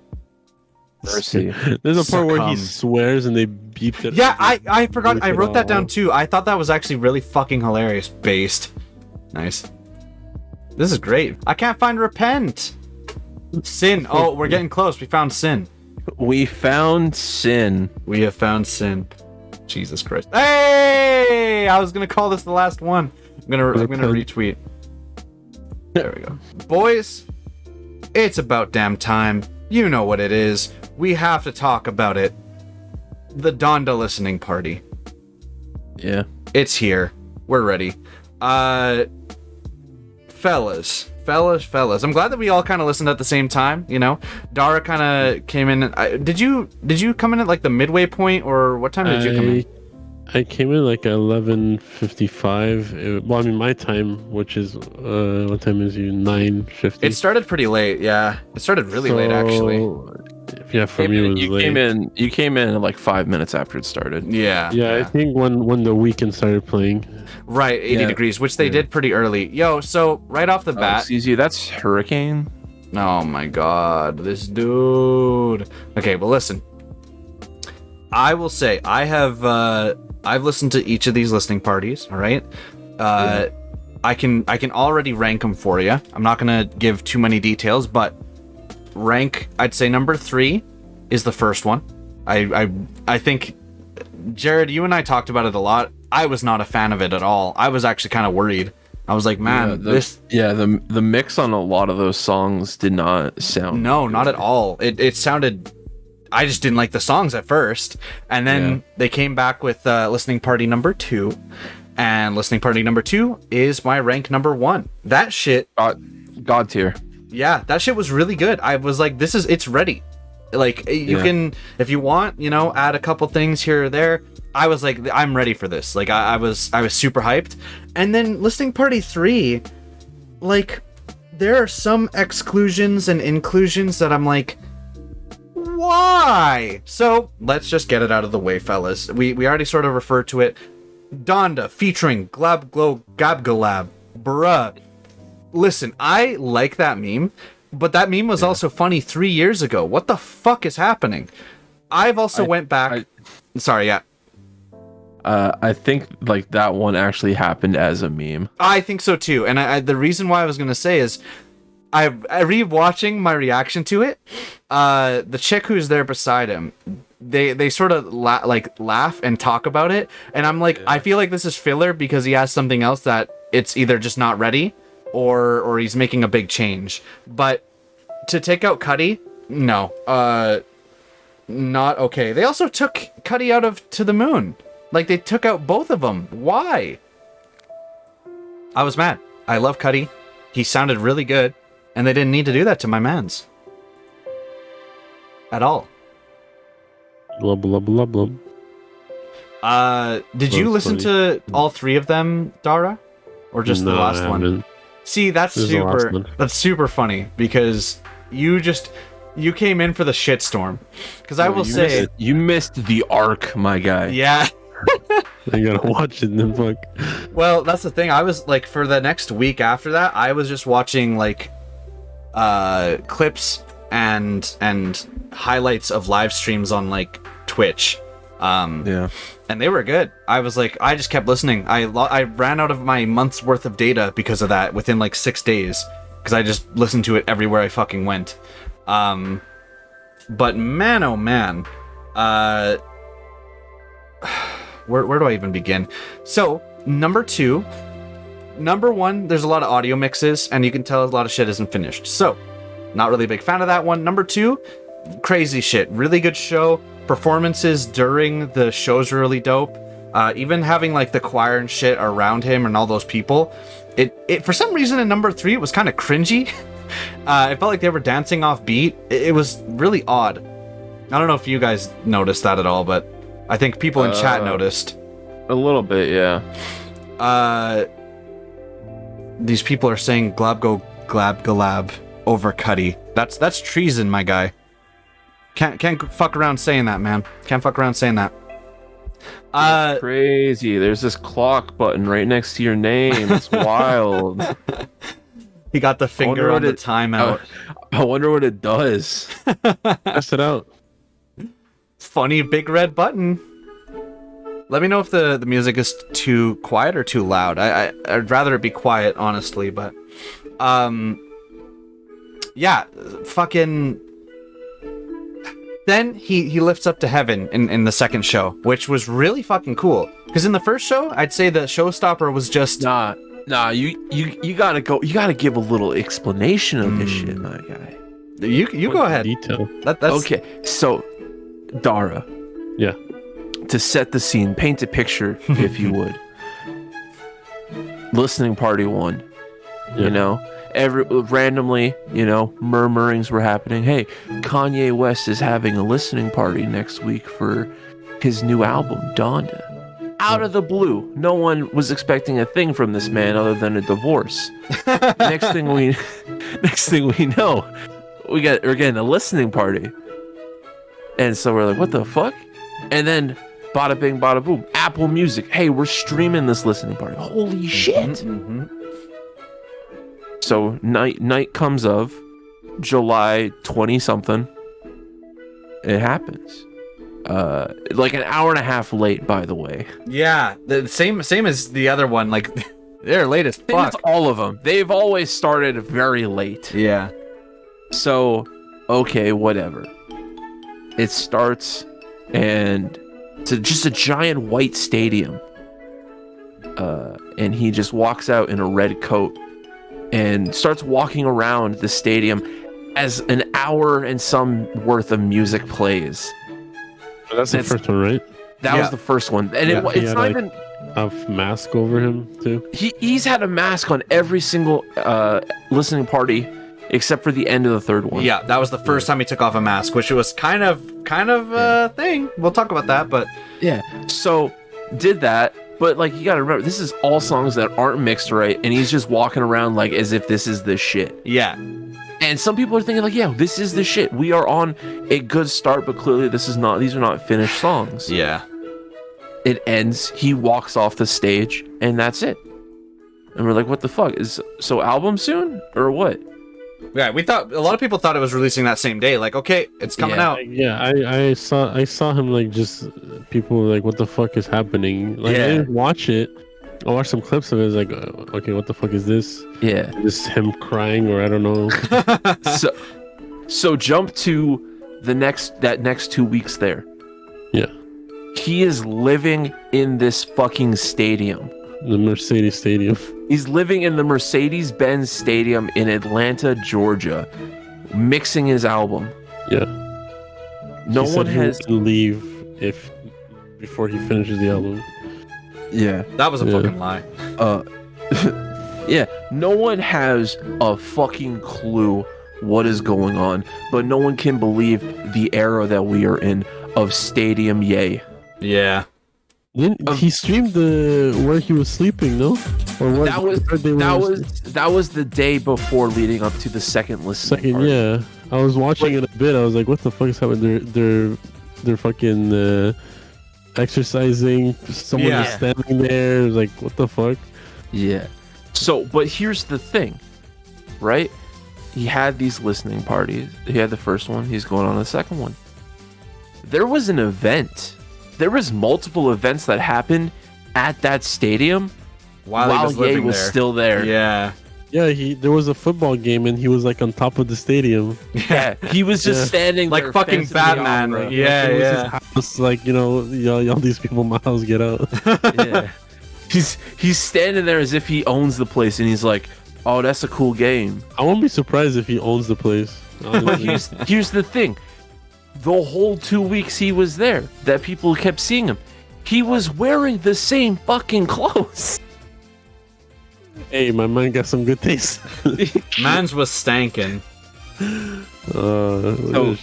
Mercy. There's a part where he swears and they beeped it. Yeah, I forgot. I wrote that down too. I thought that was actually really fucking hilarious. Based. Nice. This is great. I can't find repent. Sin. Oh, we're getting close. We found sin. We found sin. We have found sin. Jesus Christ. Hey! I was gonna call this the last one. I'm gonna retweet. There we go. Boys, it's about damn time. You know what it is. We have to talk about it. The Donda listening party. Yeah. It's here. We're ready. Fellas. I'm glad that we all kind of listened at the same time, you know? Dara kind of came in. Did you come in at like the midway point, or what time did you come in? I came in like 11:55. Well, I mean my time, which is what time is you? 9:50. It started pretty late, yeah. It started really late actually. Yeah, for me it was late. You came in like 5 minutes after it started. Yeah. I think when the weekend started playing. Right, 80 degrees, which they did pretty early. Yo, so right off the bat. Excuse you, that's Hurricane? Oh my god, this dude. Okay, well listen. I will say I've listened to each of these listening parties, all right? I can already rank them for you. I'm not going to give too many details, but rank, I'd say number 3 is the first one. I think, Jared, you and I talked about it a lot. I was not a fan of it at all. I was actually kind of worried. I was like, man, the mix on a lot of those songs did not sound No, good. not at all. It sounded, I just didn't like the songs at first. And then they came back with listening party number 2. And listening party number 2 is my rank number 1. That shit, God tier. Yeah, that shit was really good. I was like, it's ready. Like, you can, if you want, you know, add a couple things here or there. I was like, I'm ready for this. Like, I was super hyped. And then listening party 3, like, there are some exclusions and inclusions that I'm like, why? So let's just get it out of the way, fellas. We already sort of referred to it. Donda featuring Glab Glow Gabgalab. Bruh. Listen, I like that meme, but that meme was also funny 3 years ago. What the fuck is happening? I've also went back. Sorry, yeah. I think like that one actually happened as a meme. I think so too. And the reason why I was gonna say is, I rewatching my reaction to it. The chick who's there beside him, they sort of laugh and talk about it, and I'm like, I feel like this is filler because he has something else that it's either just not ready, or he's making a big change. But to take out Cudi, no, not okay. They also took Cudi out of To the Moon. Like, they took out both of them. Why? I was mad. I love Cudi. He sounded really good. And they didn't need to do that to my mans. At all. Blah, blah, blah, blah. Did you listen to all 3 of them, Dara? Or just the last one? See, that's super funny, because you came in for the shitstorm. Because I will say... You missed the arc, my guy. Yeah. I gotta watch it then, fuck. Well, that's the thing. I was like, for the next week after that, I was just watching like clips and highlights of live streams on like Twitch. And they were good. I was like, I just kept listening. I ran out of my month's worth of data because of that within like 6 days, because I just listened to it everywhere I fucking went. But man, oh man, where do I even begin? So, number 2. Number 1, there's a lot of audio mixes, and you can tell a lot of shit isn't finished. So, not really a big fan of that one. Number 2, crazy shit. Really good show. Performances during the show's really dope. Even having like the choir and shit around him and all those people. It for some reason in number 3 it was kind of cringy. It felt like they were dancing off beat. It was really odd. I don't know if you guys noticed that at all, but I think people in chat noticed. A little bit, yeah. These people are saying glab go glab galab over Cuddy. That's treason, my guy. Can't fuck around saying that, man. Can't fuck around saying that. Crazy. There's this clock button right next to your name. It's wild. He got the finger on the timeout. I wonder what it does. Test it out. Funny big red button. Let me know if the music is too quiet or too loud. I'd rather it be quiet, honestly, but yeah, fucking. Then he lifts up to heaven in the second show, which was really fucking cool. Because in the first show, I'd say the showstopper was just Nah, you gotta go. You gotta give a little explanation of this shit, my guy. You go ahead. Detail. That's Okay, so Dara, Yeah. to set the scene, paint a picture, if you would. Listening party 1, Yeah. you know, randomly, you know, murmurings were happening. Hey, Kanye West is having a listening party next week for his new album, Donda. Out of the blue, no one was expecting a thing from this man other than a divorce. next thing we know, we're getting a listening party, and so we're like, what the fuck? And then, bada bing, bada boom, Apple Music. Hey, we're streaming this listening party. Holy shit! Mm-hmm. So night comes of July 20 something. It happens. Like an hour and a half late, by the way. Yeah, the same as the other one. Like they're late as fuck. It's all of them. They've always started very late. Yeah. So, okay, whatever. It starts, and it's just a giant white stadium. And he just walks out in a red coat and starts walking around the stadium as an hour and some worth of music plays. That's the first one, right? That was the first one. And it's not even a mask over him too. He's had a mask on every single listening party except for the end of the third one. Yeah, that was the first time he took off a mask, which was kind of a thing. We'll talk about that, but yeah. So did that, but like you got to remember, this is all songs that aren't mixed right, and he's just walking around like as if this is the shit. Yeah. And some people are thinking like, yeah, this is the shit. We are on a good start, but clearly these are not finished songs. Yeah. It ends, he walks off the stage, and that's it. And we're like, what the fuck? So album soon? Or what? Yeah, we thought a lot of people thought it was releasing that same day. Like, okay, it's coming out. Yeah, I saw him like just people were like, what the fuck is happening? Like I didn't watch it. I watched some clips of it. It's like, okay, what the fuck is this? Yeah, just him crying, or I don't know. so jump to that next 2 weeks there. Yeah, he is living in this fucking stadium. The Mercedes Stadium. He's living in the Mercedes-Benz Stadium in Atlanta, Georgia, mixing his album. Yeah. No one has to leave before he finishes the album. Yeah, that was a fucking lie. Yeah, no one has a fucking clue what is going on, but no one can believe the era that we are in of Stadium Yay. Yeah. He streamed where he was sleeping, no? Or what? That was the day before leading up to the second listening party. Yeah. I was watching it a bit. I was like, what the fuck is happening? They're fucking exercising. Someone is standing there. It was like, what the fuck? Yeah. So, but here's the thing, right? He had these listening parties. He had the first one. He's going on the second one. There was an event. There was multiple events that happened at that stadium while Ye was still there. Yeah. Yeah, there was a football game and he was like on top of the stadium. Yeah, he was just standing like there, fucking fencing the Batman. opera. Yeah, It was yeah. his house, like, y'all these people in my house, get out. Yeah. He's standing there as if he owns the place, and he's like, "Oh, that's a cool game." I won't be surprised if he owns the place. But honestly. here's the thing: the whole 2 weeks he was there, that people kept seeing him, he was wearing the same fucking clothes. Hey, my man got some good taste. Man's was stankin'. So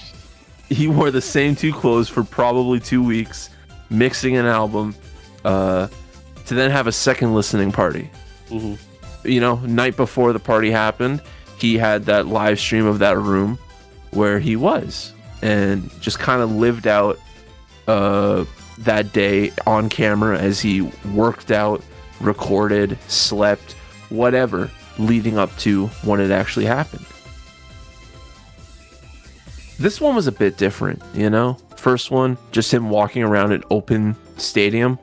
he wore the same 2 clothes for probably 2 weeks, mixing an album, to then have a second listening party. Mhm. Night before the party happened, he had that live stream of that room where he was, and just kind of lived out that day on camera as he worked out, recorded, slept, whatever, leading up to when it actually happened. This one was a bit different, First one, just him walking around an open stadium.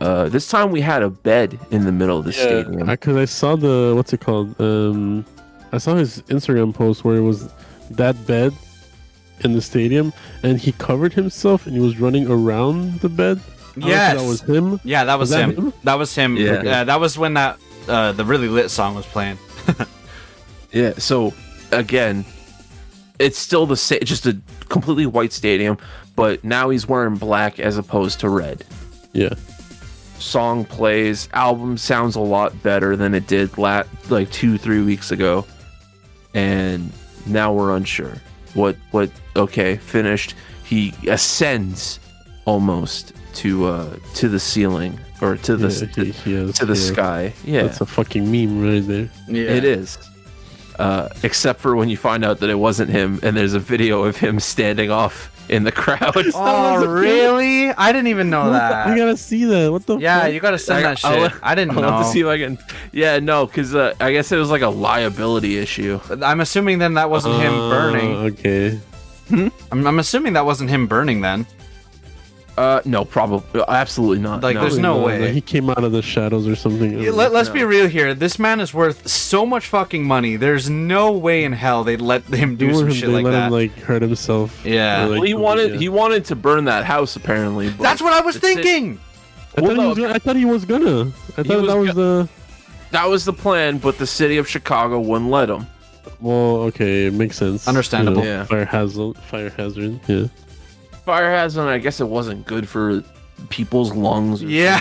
This time we had a bed in the middle of the stadium. Because I saw what's it called? I saw his Instagram post where it was that bed in the stadium, and he covered himself and he was running around the bed. Yes, that was him. Yeah, that was Was that him. him? That was him. Yeah. That was when the really lit song was playing. Yeah, so again, it's still the same, just a completely white stadium, but now he's wearing black as opposed to red. Yeah. Song plays, album sounds a lot better than it did like 2-3 weeks ago, and now we're unsure what okay, finished. He ascends almost to the ceiling, or to the sky. Yeah, That's a fucking meme right there. Yeah, it is. Except for when you find out that it wasn't him, and there's a video of him standing off in the crowd. Oh, really? I didn't even know that. I gotta see that. What the Yeah, fuck? you gotta send that shit. I didn't know. I'll have to see if I can. Yeah, no, because I guess it was like a liability issue. I'm assuming then that wasn't him burning. Okay. I'm assuming that wasn't him burning then. No, probably, absolutely not. Like, there's no way. He came out of the shadows or something. Let's be real here. This man is worth so much fucking money. There's no way in hell they'd let him do some shit like let that. him like hurt himself. Yeah. Or, like, Well, he wanted to burn that house apparently. But That's what I was thinking. I thought he was gonna. I thought that was the. That was the plan, but the city of Chicago wouldn't let him. Well, okay, it makes sense. Understandable. Yeah. Fire hazard. Yeah. Fire hazard. I guess it wasn't good for people's lungs. Yeah.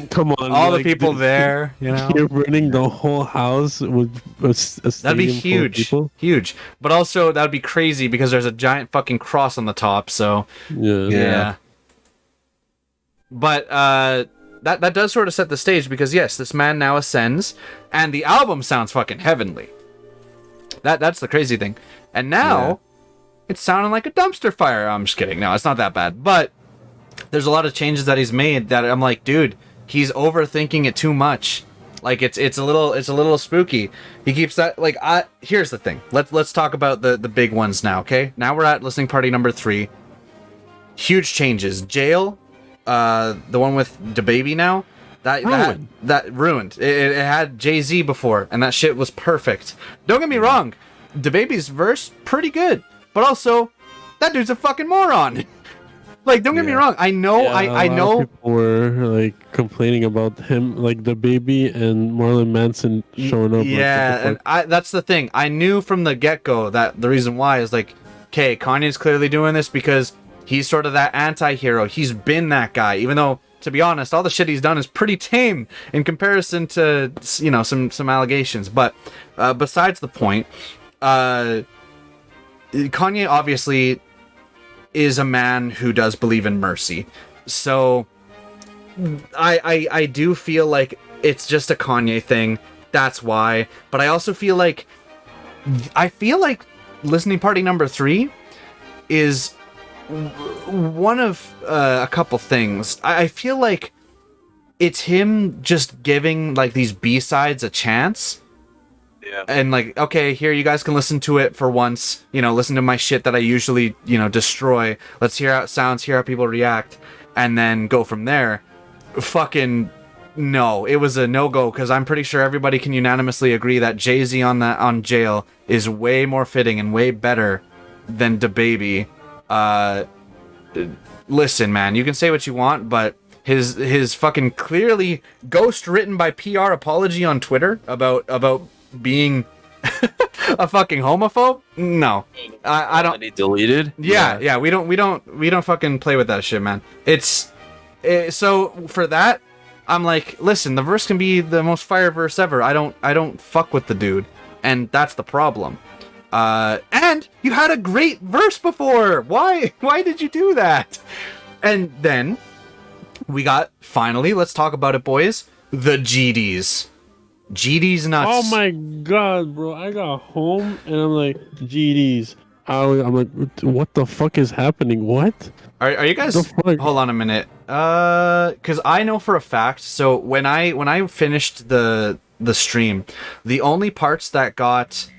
Come on. All the like, people there, you know. You're burning the whole house with a That'd be stadium full of huge. people? Huge. But also, that would be crazy because there's a giant fucking cross on the top, so. Yeah. But that does sort of set the stage because, yes, this man now ascends, and the album sounds fucking heavenly. That's the crazy thing. And now, it's sounding like a dumpster fire. I'm just kidding. No, it's not that bad. But there's a lot of changes that he's made that I'm like, dude, he's overthinking it too much. Like, it's a little spooky. He keeps that, like, here's the thing. Let's talk about the big ones now, okay? Now we're at listening party number 3. Huge changes. Jail, the one with DaBaby now, that ruined. It had Jay-Z before, and that shit was perfect. Don't get me wrong, DaBaby's verse pretty good, but also that dude's a fucking moron. Like, don't get me wrong. I know. I know. People were like complaining about him, like DaBaby and Marlon Manson showing up. Yeah, and that's the thing. I knew from the get-go that the reason why is like, okay, Kanye's clearly doing this because he's sort of that anti-hero. He's been that guy, even though, to be honest, all the shit he's done is pretty tame in comparison to, you know, some allegations. But besides the point, Kanye obviously is a man who does believe in mercy. So I do feel like it's just a Kanye thing. That's why. But I also feel like listening party number 3 is one of a couple things. I feel like it's him just giving like these B-sides a chance. Yeah. And like, okay, here, you guys can listen to it for once, you know, listen to my shit that I usually, you know, destroy. Let's hear how it sounds, hear how people react, and then go from there. Fucking No, it was a no-go because I'm pretty sure everybody can unanimously agree that Jay-Z on Jail is way more fitting and way better than DaBaby. Listen, man, you can say what you want, but his fucking clearly ghost written by PR apology on Twitter about being a fucking homophobe? No, I don't. He deleted. Yeah, we don't fucking play with that shit, man. So for that, I'm like, listen, the verse can be the most fire verse ever. I don't fuck with the dude, and that's the problem. And you had a great verse before. Why did you do that? And then we got, finally, let's talk about it, boys, the GDs. GD's nuts. Oh my god, bro! I got home and I'm like, GDs. I'm like, what the fuck is happening? What? Are you guys? Hold on a minute. Because I know for a fact. So when I finished the stream, the only parts that got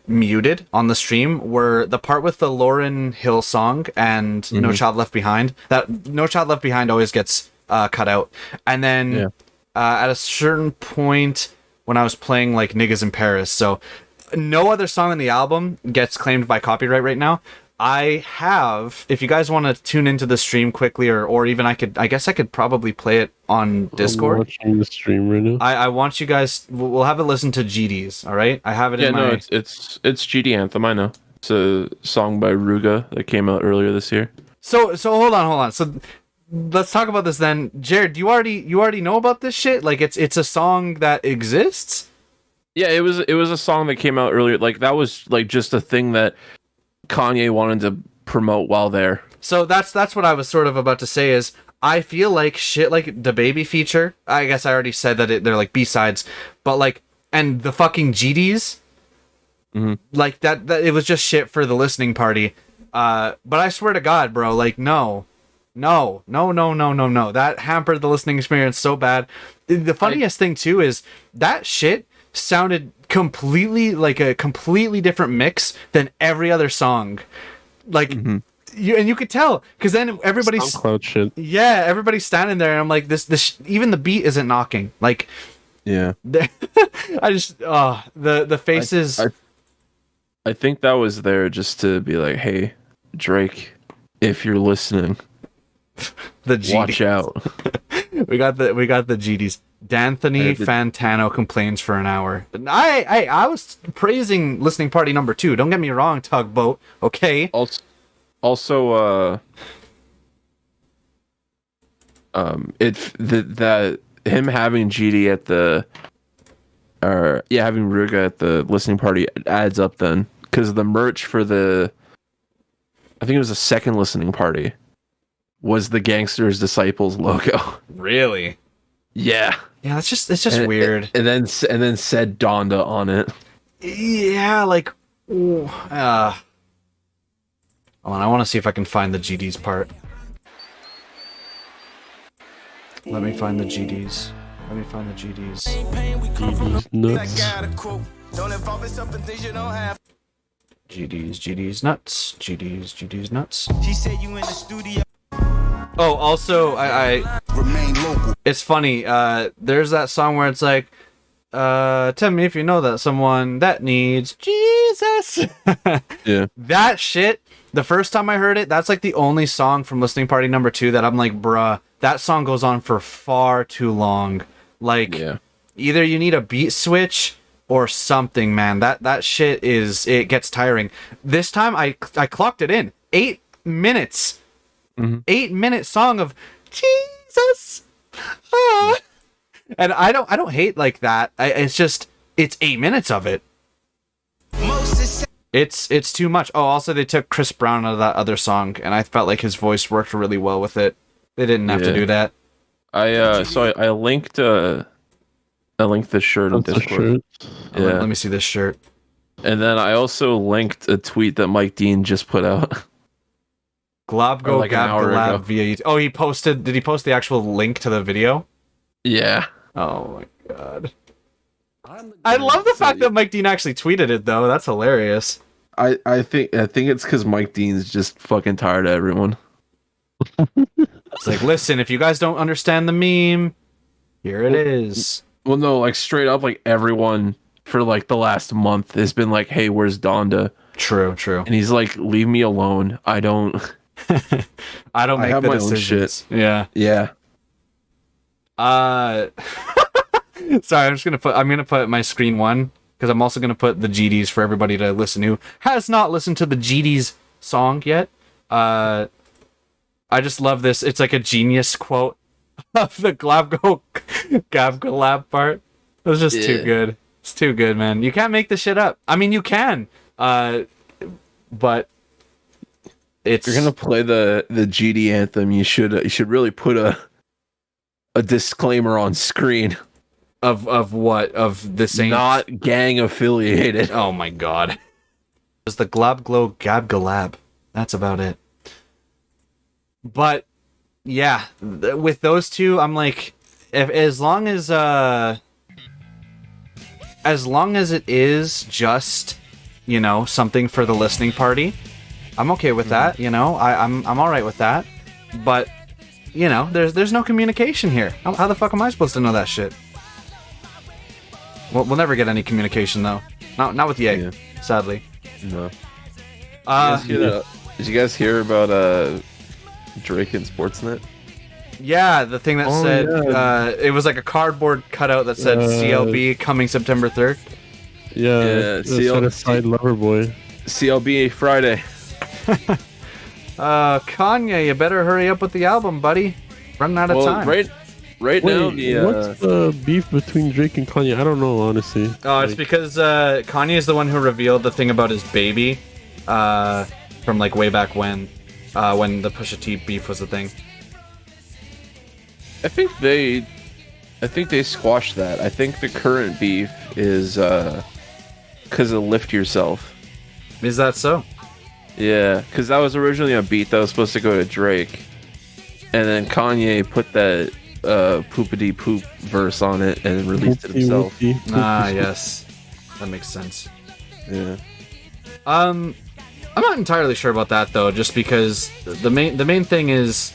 muted on the stream were the part with the Lauryn Hill song and No Child Left Behind. That No Child Left Behind always gets cut out, and then at a certain point when I was playing like Niggas in Paris. So no other song on the album gets claimed by copyright right now. I have, if you guys want to tune into the stream quickly, or even I guess I could probably play it on Discord. I'm watching the stream right now. I want you guys, we'll have a listen to GDs, all right? I have it in my... Yeah, no, it's GD Anthem, I know. It's a song by Ruga that came out earlier this year. So hold on. So let's talk about this then. Jared, you already know about this shit? Like it's a song that exists? Yeah, it was a song that came out earlier. Like that was like just a thing that Kanye wanted to promote while there. So that's what I was sort of about to say is I feel like shit like DaBaby feature. I guess I already said that they're like B-sides, but like, and the fucking GDs, like that it was just shit for the listening party. But I swear to God, bro, like no, that hampered the listening experience so bad. The funniest thing too is that shit sounded completely like a completely different mix than every other song. Like you could tell because then everybody's SoundCloud shit. Yeah, everybody's standing there and I'm like this even the beat isn't knocking. Like yeah. I just the faces. I think that was there just to be like, hey, Drake, if you're listening, the GDs. Watch out. we got the GDs. D'Anthony Fantano complains for an hour. I was praising listening party number 2. Don't get me wrong, Tugboat. Okay. Also, that him having GD at the, having Ruga at the listening party adds up then because the merch for the, I think it was the second listening party, was the Gangster's Disciples logo. Really? Yeah. Yeah, it's just weird. And then said Donda on it. Yeah, like hold on, I want to see if I can find the GDs part. Let me find the GDs. GDs nuts. GDs nuts. GDs nuts. She said you in the studio. Oh, also, I remain local. It's funny. There's that song where it's like, tell me if you know that someone that needs Jesus. Yeah. That shit. The first time I heard it, that's like the only song from listening party number 2 that I'm like, bruh, that song goes on for far too long. Like, either you need a beat switch or something, man. That shit it gets tiring. This time I clocked it in 8 minutes. 8-minute song of Jesus. And I don't hate like that. It's just it's 8 minutes of it. It's too much. Oh, also they took Chris Brown out of that other song, and I felt like his voice worked really well with it. They didn't have to do that. I linked the shirt on Discord. Yeah. Let me see this shirt. And then I also linked a tweet that Mike Dean just put out. Globgo like an hour Gab ago. via YouTube. Oh, did he post the actual link to the video? Yeah. Oh my god. I love the fact that Mike Dean actually tweeted it though. That's hilarious. I think it's because Mike Dean's just fucking tired of everyone. It's like, listen, if you guys don't understand the meme, Here it is. Well, no, like straight up, like everyone for like the last month has been like, "Hey, where's Donda?" True. And he's like, "Leave me alone. I don't. I don't make have the my own decisions." shit." Yeah. Yeah. Sorry, I'm gonna put my screen one because I'm also gonna put the GDs for everybody to listen who has not listened to the GDs song yet. I just love this. It's like a genius quote of the Glabgo Gabgalab part. It was just too good. It's too good, man. You can't make this shit up. I mean, you can, but it's. If you're gonna play the GD anthem, you should really put a disclaimer on screen of what of this ain't not gang affiliated. Oh my god. It's the Glabglow Gabgalab. That's about it. But yeah, with those two, I'm like, as long as it is just, you know, something for the listening party, I'm okay with that. You know, I'm all right with that. But you know, there's no communication here. How the fuck am I supposed to know that shit? We'll never get any communication though. Not with Ye, sadly. No. Did you guys hear about Drake and Sportsnet? Yeah, the thing that said it was like a cardboard cutout that said CLB coming September 3rd. Yeah, Certified Lover Boy. CLB Friday. Kanye, you better hurry up with the album, buddy. Running out of time. Right now, what's the beef between Drake and Kanye? I don't know, honestly. Oh, it's because Kanye is the one who revealed the thing about his baby from like way back when the Pusha T beef was a thing. I think they squashed that. I think the current beef is because of Lift Yourself. Is that so? Yeah, because that was originally a beat that was supposed to go to Drake, and then Kanye put that poopity poop verse on it and released it himself. Yes, that makes sense. Yeah. I'm not entirely sure about that though, just because the main thing is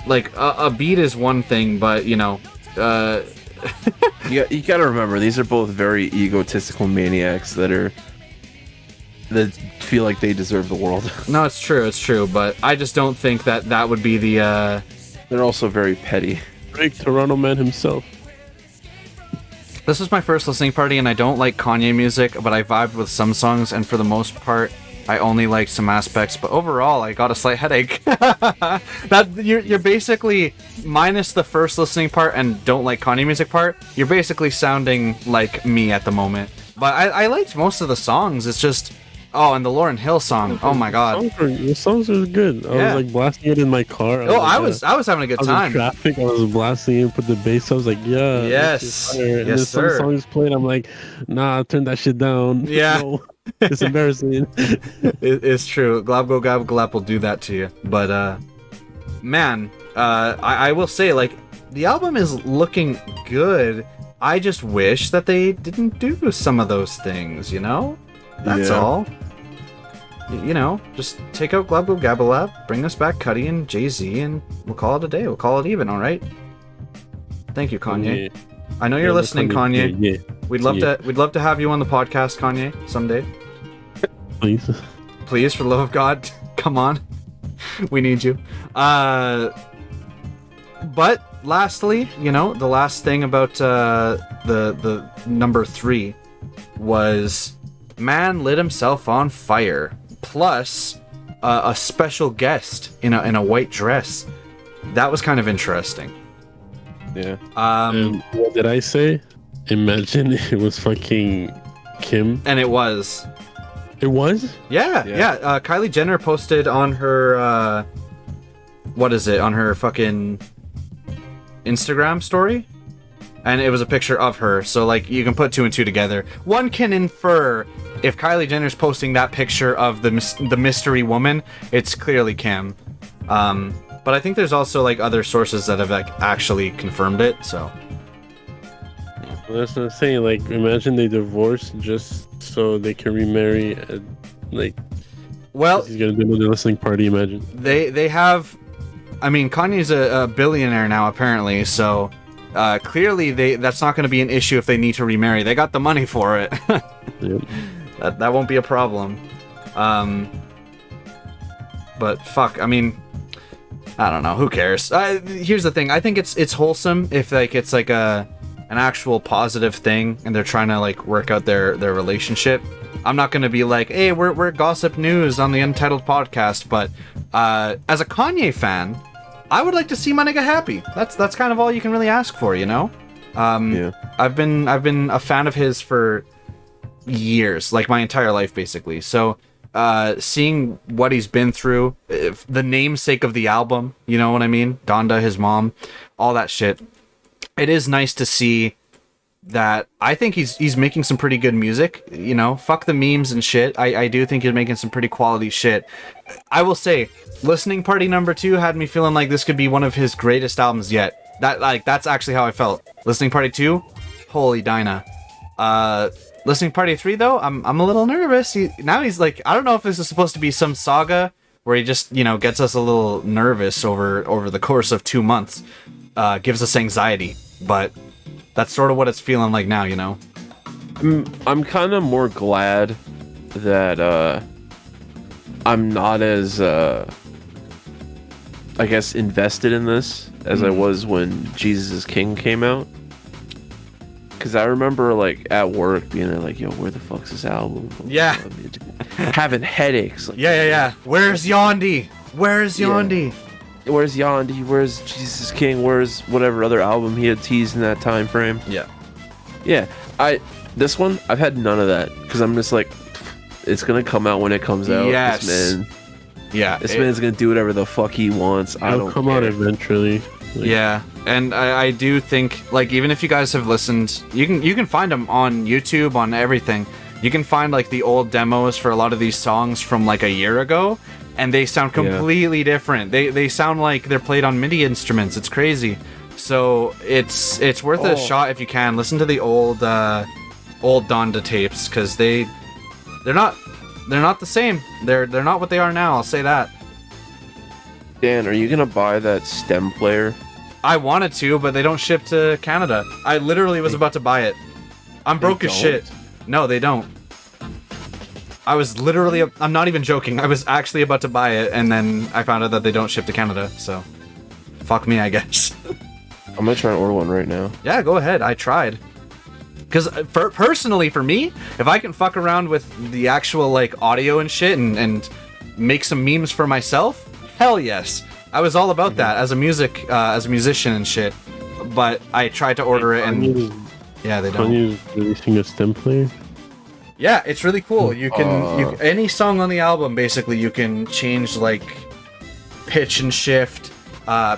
like a beat is one thing, but you know, you gotta remember these are both very egotistical maniacs that feel like they deserve the world. No, it's true, but I just don't think that would be the. They're also very petty. Drake, Toronto man himself. This was my first listening party, and I don't like Kanye music, but I vibed with some songs, and for the most part, I only like some aspects. But overall, I got a slight headache. That you're basically minus the first listening part and don't like Kanye music part. You're basically sounding like me at the moment. But I liked most of the songs. It's just. Oh, and the Lauryn Hill song. Oh my god. The songs are good. I was like blasting it in my car. I was having a good time. I was in traffic. I was blasting it, put the bass. I was like, yeah. Yes. And then some songs played. I'm like, nah, turn that shit down. Yeah. No, it's embarrassing. It's true. Glabgo Gab Glap will do that to you. But man, I will say, like, the album is looking good. I just wish that they didn't do some of those things, you know? That's all. You know, just take out Glabgo Gabalab, bring us back Cuddy and Jay-Z, and we'll call it a day. We'll call it even, all right? Thank you, Kanye. I know you're listening, Kanye. Yeah. We'd love to have you on the podcast, Kanye, someday. Please. Please, for the love of God, come on. We need you. But lastly, you know, the last thing about the number 3 was man lit himself on fire. Plus a special guest in a white dress. That was kind of interesting. Yeah. What did I say? Imagine it was fucking Kim. And it was. It was? Yeah. Kylie Jenner posted on her on her fucking Instagram story, and it was a picture of her. So like you can put 2 and 2 together. One can infer if Kylie Jenner's posting that picture of the mystery woman, it's clearly Kim. But I think there's also like other sources that have like actually confirmed it. So well, that's what I'm saying. Like, imagine they divorce just so they can remarry. Well, he's gonna do another listening party. Imagine they have. I mean, Kanye's a billionaire now apparently. So clearly that's not going to be an issue if they need to remarry. They got the money for it. Yep. That won't be a problem. But fuck, I mean, I don't know. Who cares? Here's the thing. I think it's wholesome if like it's like an actual positive thing, and they're trying to like work out their relationship. I'm not gonna be like, hey, we're gossip news on the Untitled podcast, but as a Kanye fan, I would like to see my nigga happy. That's kind of all you can really ask for, you know. Yeah. I've been a fan of his for years, like my entire life, basically. So. Seeing what he's been through, the namesake of the album, you know what I mean? Donda, his mom, all that shit. It is nice to see that. I think he's making some pretty good music, you know? Fuck the memes and shit. I do think he's making some pretty quality shit. I will say, Listening Party number 2 had me feeling like this could be one of his greatest albums yet. That's actually how I felt. Listening Party 2, holy Dinah. Listening Party 3 though, I'm a little nervous. He's like, I don't know if this is supposed to be some saga where he just, you know, gets us a little nervous over the course of 2 months, gives us anxiety, but that's sort of what it's feeling like now, you know. I'm kind of more glad that I'm not as I guess invested in this as I was when Jesus is King came out. Because I remember, like, at work being there, like, yo, where the fuck's this album? Yeah. Having headaches. Like, Yeah. Where's Yandhi? Where's Yandhi? Yeah. Where's Yandhi? Where's Jesus King? Where's whatever other album he had teased in that time frame? Yeah. Yeah. This one, I've had none of that. Because I'm just like, it's going to come out when it comes out. Yes. This man's going to do whatever the fuck he wants. It'll come out eventually. Yeah, and I do think, like, even if you guys have listened, you can find them on YouTube, on everything. You can find, like, the old demos for a lot of these songs from, like, a year ago, and they sound completely different. They sound like they're played on MIDI instruments. It's crazy. So it's worth a shot if you can. Listen to the old Donda tapes, because they're not the same. They're not what they are now. I'll say that. Dan, are you gonna buy that stem player? I wanted to, but they don't ship to Canada. I literally was about to buy it. I'm broke as shit. No, they don't. I was literally, I'm not even joking. I was actually about to buy it, and then I found out that they don't ship to Canada, so fuck me, I guess. I'm gonna try and order one right now. Yeah, go ahead. I tried. Because personally, for me, if I can fuck around with the actual, like, audio and shit and make some memes for myself, hell yes. I was all about that as a musician and shit. But I tried to order it and yeah, they don't. Kanye's releasing a stem player? Yeah, it's really cool. You can any song on the album basically you can change, like, pitch and shift.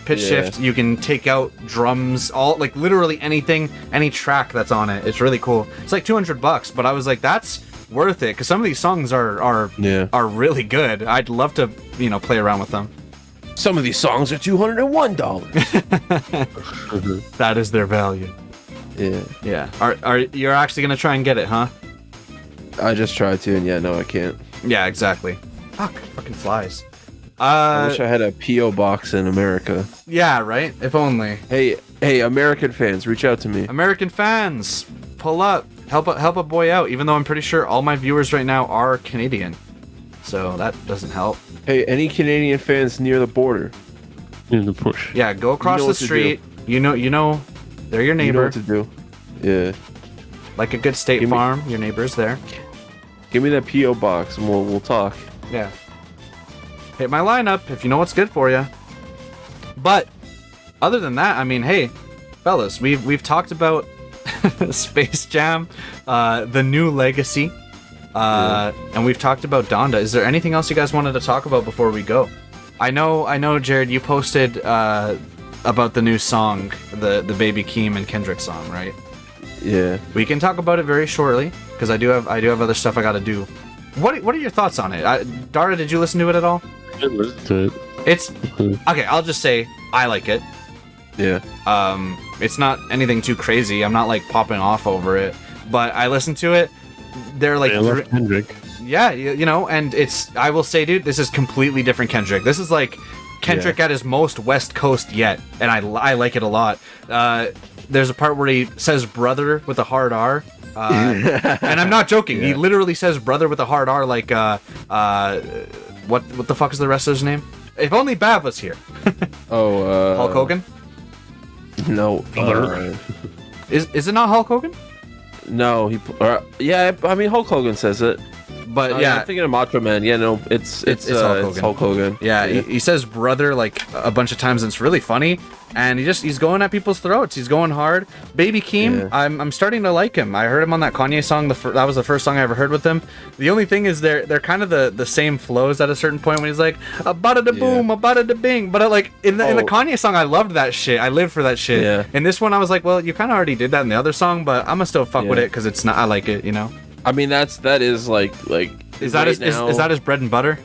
Shift, you can take out drums, all, like, literally anything, any track that's on it. It's really cool. It's like $200, but I was like, that's worth it, because some of these songs are really good. I'd love to, you know, play around with them. Some of these songs are $201. That is their value. Yeah. Are you're actually gonna try and get it, huh? I just tried to, and no, I can't. Yeah, exactly. Fucking flies. I wish I had a P.O. box in America. Yeah, right? If only. Hey, American fans, reach out to me. American fans, pull up. Help a boy out, even though I'm pretty sure all my viewers right now are Canadian. So that doesn't help. Hey, any Canadian fans near the border? In the push. Yeah, go across the street. You know, they're your neighbor. You know what to do. Yeah. Like a good State Farm, your neighbor's there. Give me that P.O. box and we'll talk. Yeah. Hit my lineup if you know what's good for you. But other than that, I mean, hey, fellas, we've talked about Space Jam, the new Legacy, and we've talked about Donda. Is there anything else you guys wanted to talk about before we go? I know, Jared, you posted about the new song, the Baby Keem and Kendrick song, right? Yeah. We can talk about it very shortly because I do have other stuff I got to do. What are your thoughts on it? Dara, did you listen to it at all? I listened to it. It's okay. I'll just say I like it. Yeah. It's not anything too crazy. I'm not like popping off over it, but I listened to it. They're like, I love Kendrick. Yeah, you know, and it's. I will say, dude, this is completely different Kendrick. This is like Kendrick at his most West Coast yet, and I like it a lot. there's a part where he says brother with a hard R. And I'm not joking. He literally says brother with a hard R, like what the fuck is the wrestler's name? If only Bav was here. Hulk Hogan? No. Is it not Hulk Hogan? No, I mean Hulk Hogan says it. But I'm thinking of Macho Man. Yeah, no, it's Hulk Hogan. Yeah, he says brother like a bunch of times, and it's really funny. And he's going at people's throats. He's going hard. Baby Keem, I'm starting to like him. I heard him on that Kanye song. That was the first song I ever heard with him. The only thing is they're kind of the same flows at a certain point when he's like a bada da boom, a bada da bing. But like in the Kanye song, I loved that shit. I lived for that shit. Yeah. In this one, I was like, well, you kind of already did that in the other song, but I'm gonna still fuck with it because it's not. I like it, you know. I mean, that is like is that his bread and butter?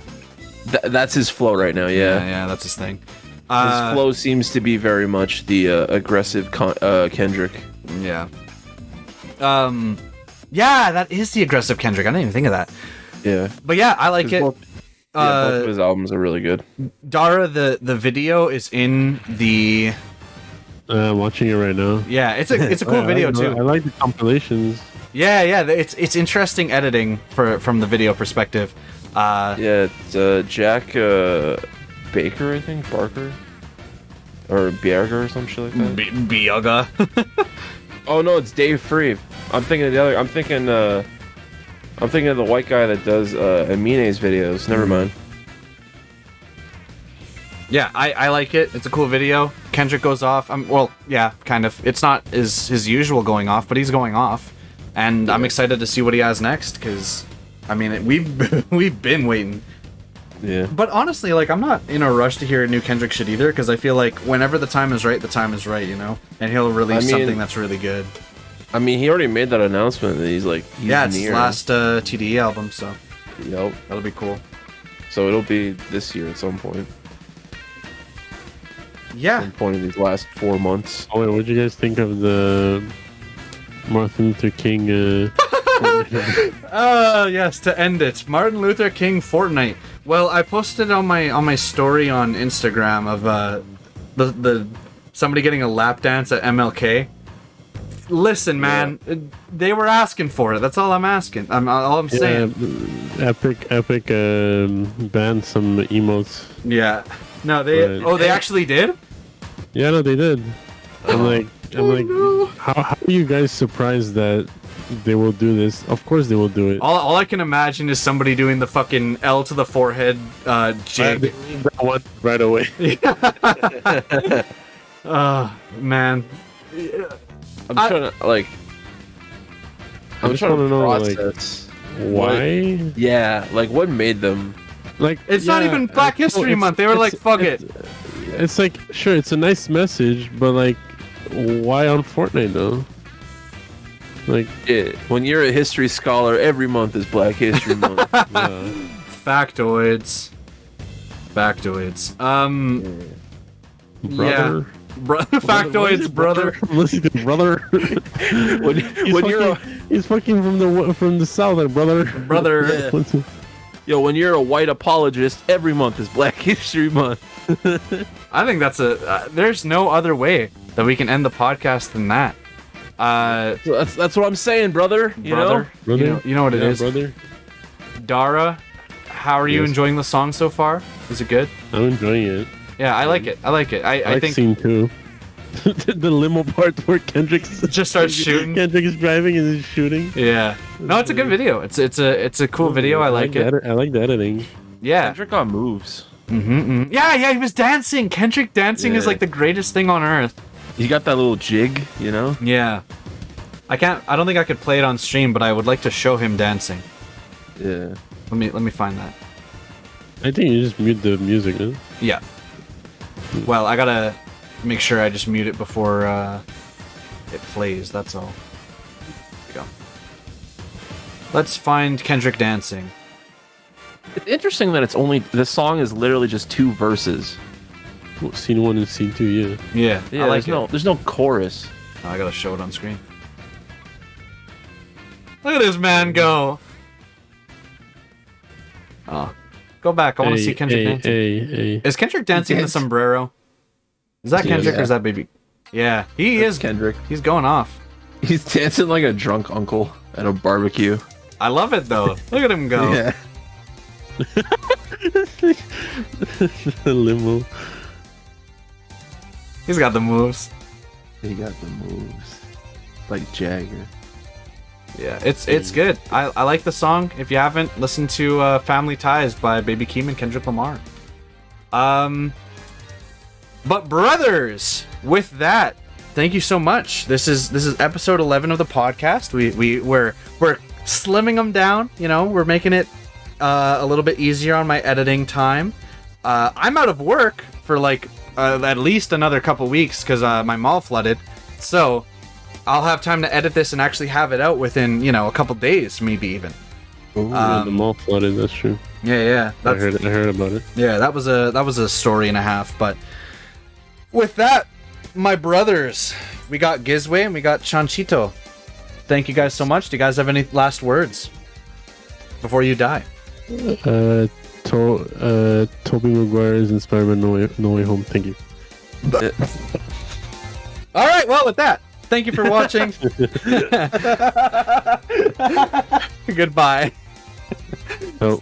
That's his flow right now. Yeah, that's his thing. His flow seems to be very much the aggressive Kendrick. Yeah. Yeah, that is the aggressive Kendrick. I didn't even think of that. Yeah. But yeah, I like it. Both of his albums are really good. Dara, the video is in the. I'm watching it right now. Yeah, it's a cool video too. I like the compilations. Yeah, it's interesting editing from the video perspective. It's Jack Baker, I think, Barker, or Bierger or some shit like that. Bierger. Oh no, it's Dave Free. I'm thinking of the other. I'm thinking of the white guy that does Amine's videos. Never mind. Yeah, I like it. It's a cool video. Kendrick goes off. Well, yeah, kind of. It's not his usual going off, but he's going off. And I'm excited to see what he has next, because, I mean, we've been waiting. Yeah. But honestly, like, I'm not in a rush to hear a new Kendrick shit either, because I feel like whenever the time is right, you know? And he'll release something that's really good. I mean, he already made that announcement that he's it's his last TDE album, so. Yep. That'll be cool. So it'll be this year at some point. Yeah. At some point in these last 4 months. Oh, wait, what'd you guys think of the Martin Luther King? Yes, to end it, Martin Luther King Fortnite. Well, I posted on my story on Instagram of the somebody getting a lap dance at MLK. Listen, man, they were asking for it. That's all I'm asking. All I'm saying. Epic banned some emotes. Yeah. No, they actually did. Yeah, no, they did. I'm like, no. How are you guys surprised that they will do this? Of course they will do it. All I can imagine is somebody doing the fucking L to the forehead jig. That one right away. Man. I'm trying to know, process why? What made them? Like, it's not even Black History Month. They were like, fuck it. It's like, sure, it's a nice message, but like, why on Fortnite though? Like, when you're a history scholar, every month is Black History Month. Factoids. Brother. Yeah. Factoids, brother. Listen to brother. He's fucking from the south, brother. Brother. Yeah. Yo, when you're a white apologist, every month is Black History Month. I think that's there's no other way that we can end the podcast than that. That's what I'm saying, brother. You know what it is. Brother. Dara, how are you enjoying the song so far? Is it good? I'm enjoying it. Yeah, I like it. I think scene 2. The limo part where Kendrick just starts shooting. Kendrick is driving and he's shooting. Yeah. No, it's a good video. It's a cool video. I like it. I like the editing. Yeah. Kendrick on moves. Mm-hmm. Yeah, he was dancing. Kendrick dancing is like the greatest thing on earth. He got that little jig, you know? Yeah. I don't think I could play it on stream, but I would like to show him dancing. Yeah. Let me find that. I think you just mute the music, huh? Yeah. Well, I gotta make sure I just mute it before it plays, that's all. There we go. Let's find Kendrick dancing. It's interesting that the song is literally just 2 verses. Well, scene 1 and scene 2, yeah. Yeah, I like it. There's no chorus. Oh, I gotta show it on screen. Look at this man go. Oh. Go back. I want to see Kendrick dancing. Is Kendrick dancing in the sombrero? Is that Kendrick or is that Baby? Yeah, he is. Kendrick. He's going off. He's dancing like a drunk uncle at a barbecue. I love it though. Look at him go. Yeah. The limo. He's got the moves. He got the moves. Like Jagger. Yeah, it's good. I like the song. If you haven't listened to Family Ties by Baby Keem and Kendrick Lamar. But brothers, with that, thank you so much. This is episode 11 of the podcast. We're slimming them down, you know, we're making it a little bit easier on my editing time. I'm out of work for like at least another couple weeks because my mall flooded. So I'll have time to edit this and actually have it out within, you know, a couple days, maybe even. Oh, yeah, the mall flooded. That's true. Yeah. I heard about it. Yeah, that was a story and a half. But with that, my brothers, we got Gizwe and we got Chanchito. Thank you guys so much. Do you guys have any last words before you die? Tobey Maguire is in Spider-Man No Way Home. Thank you. All right. Well, with that, thank you for watching. Goodbye. Oh.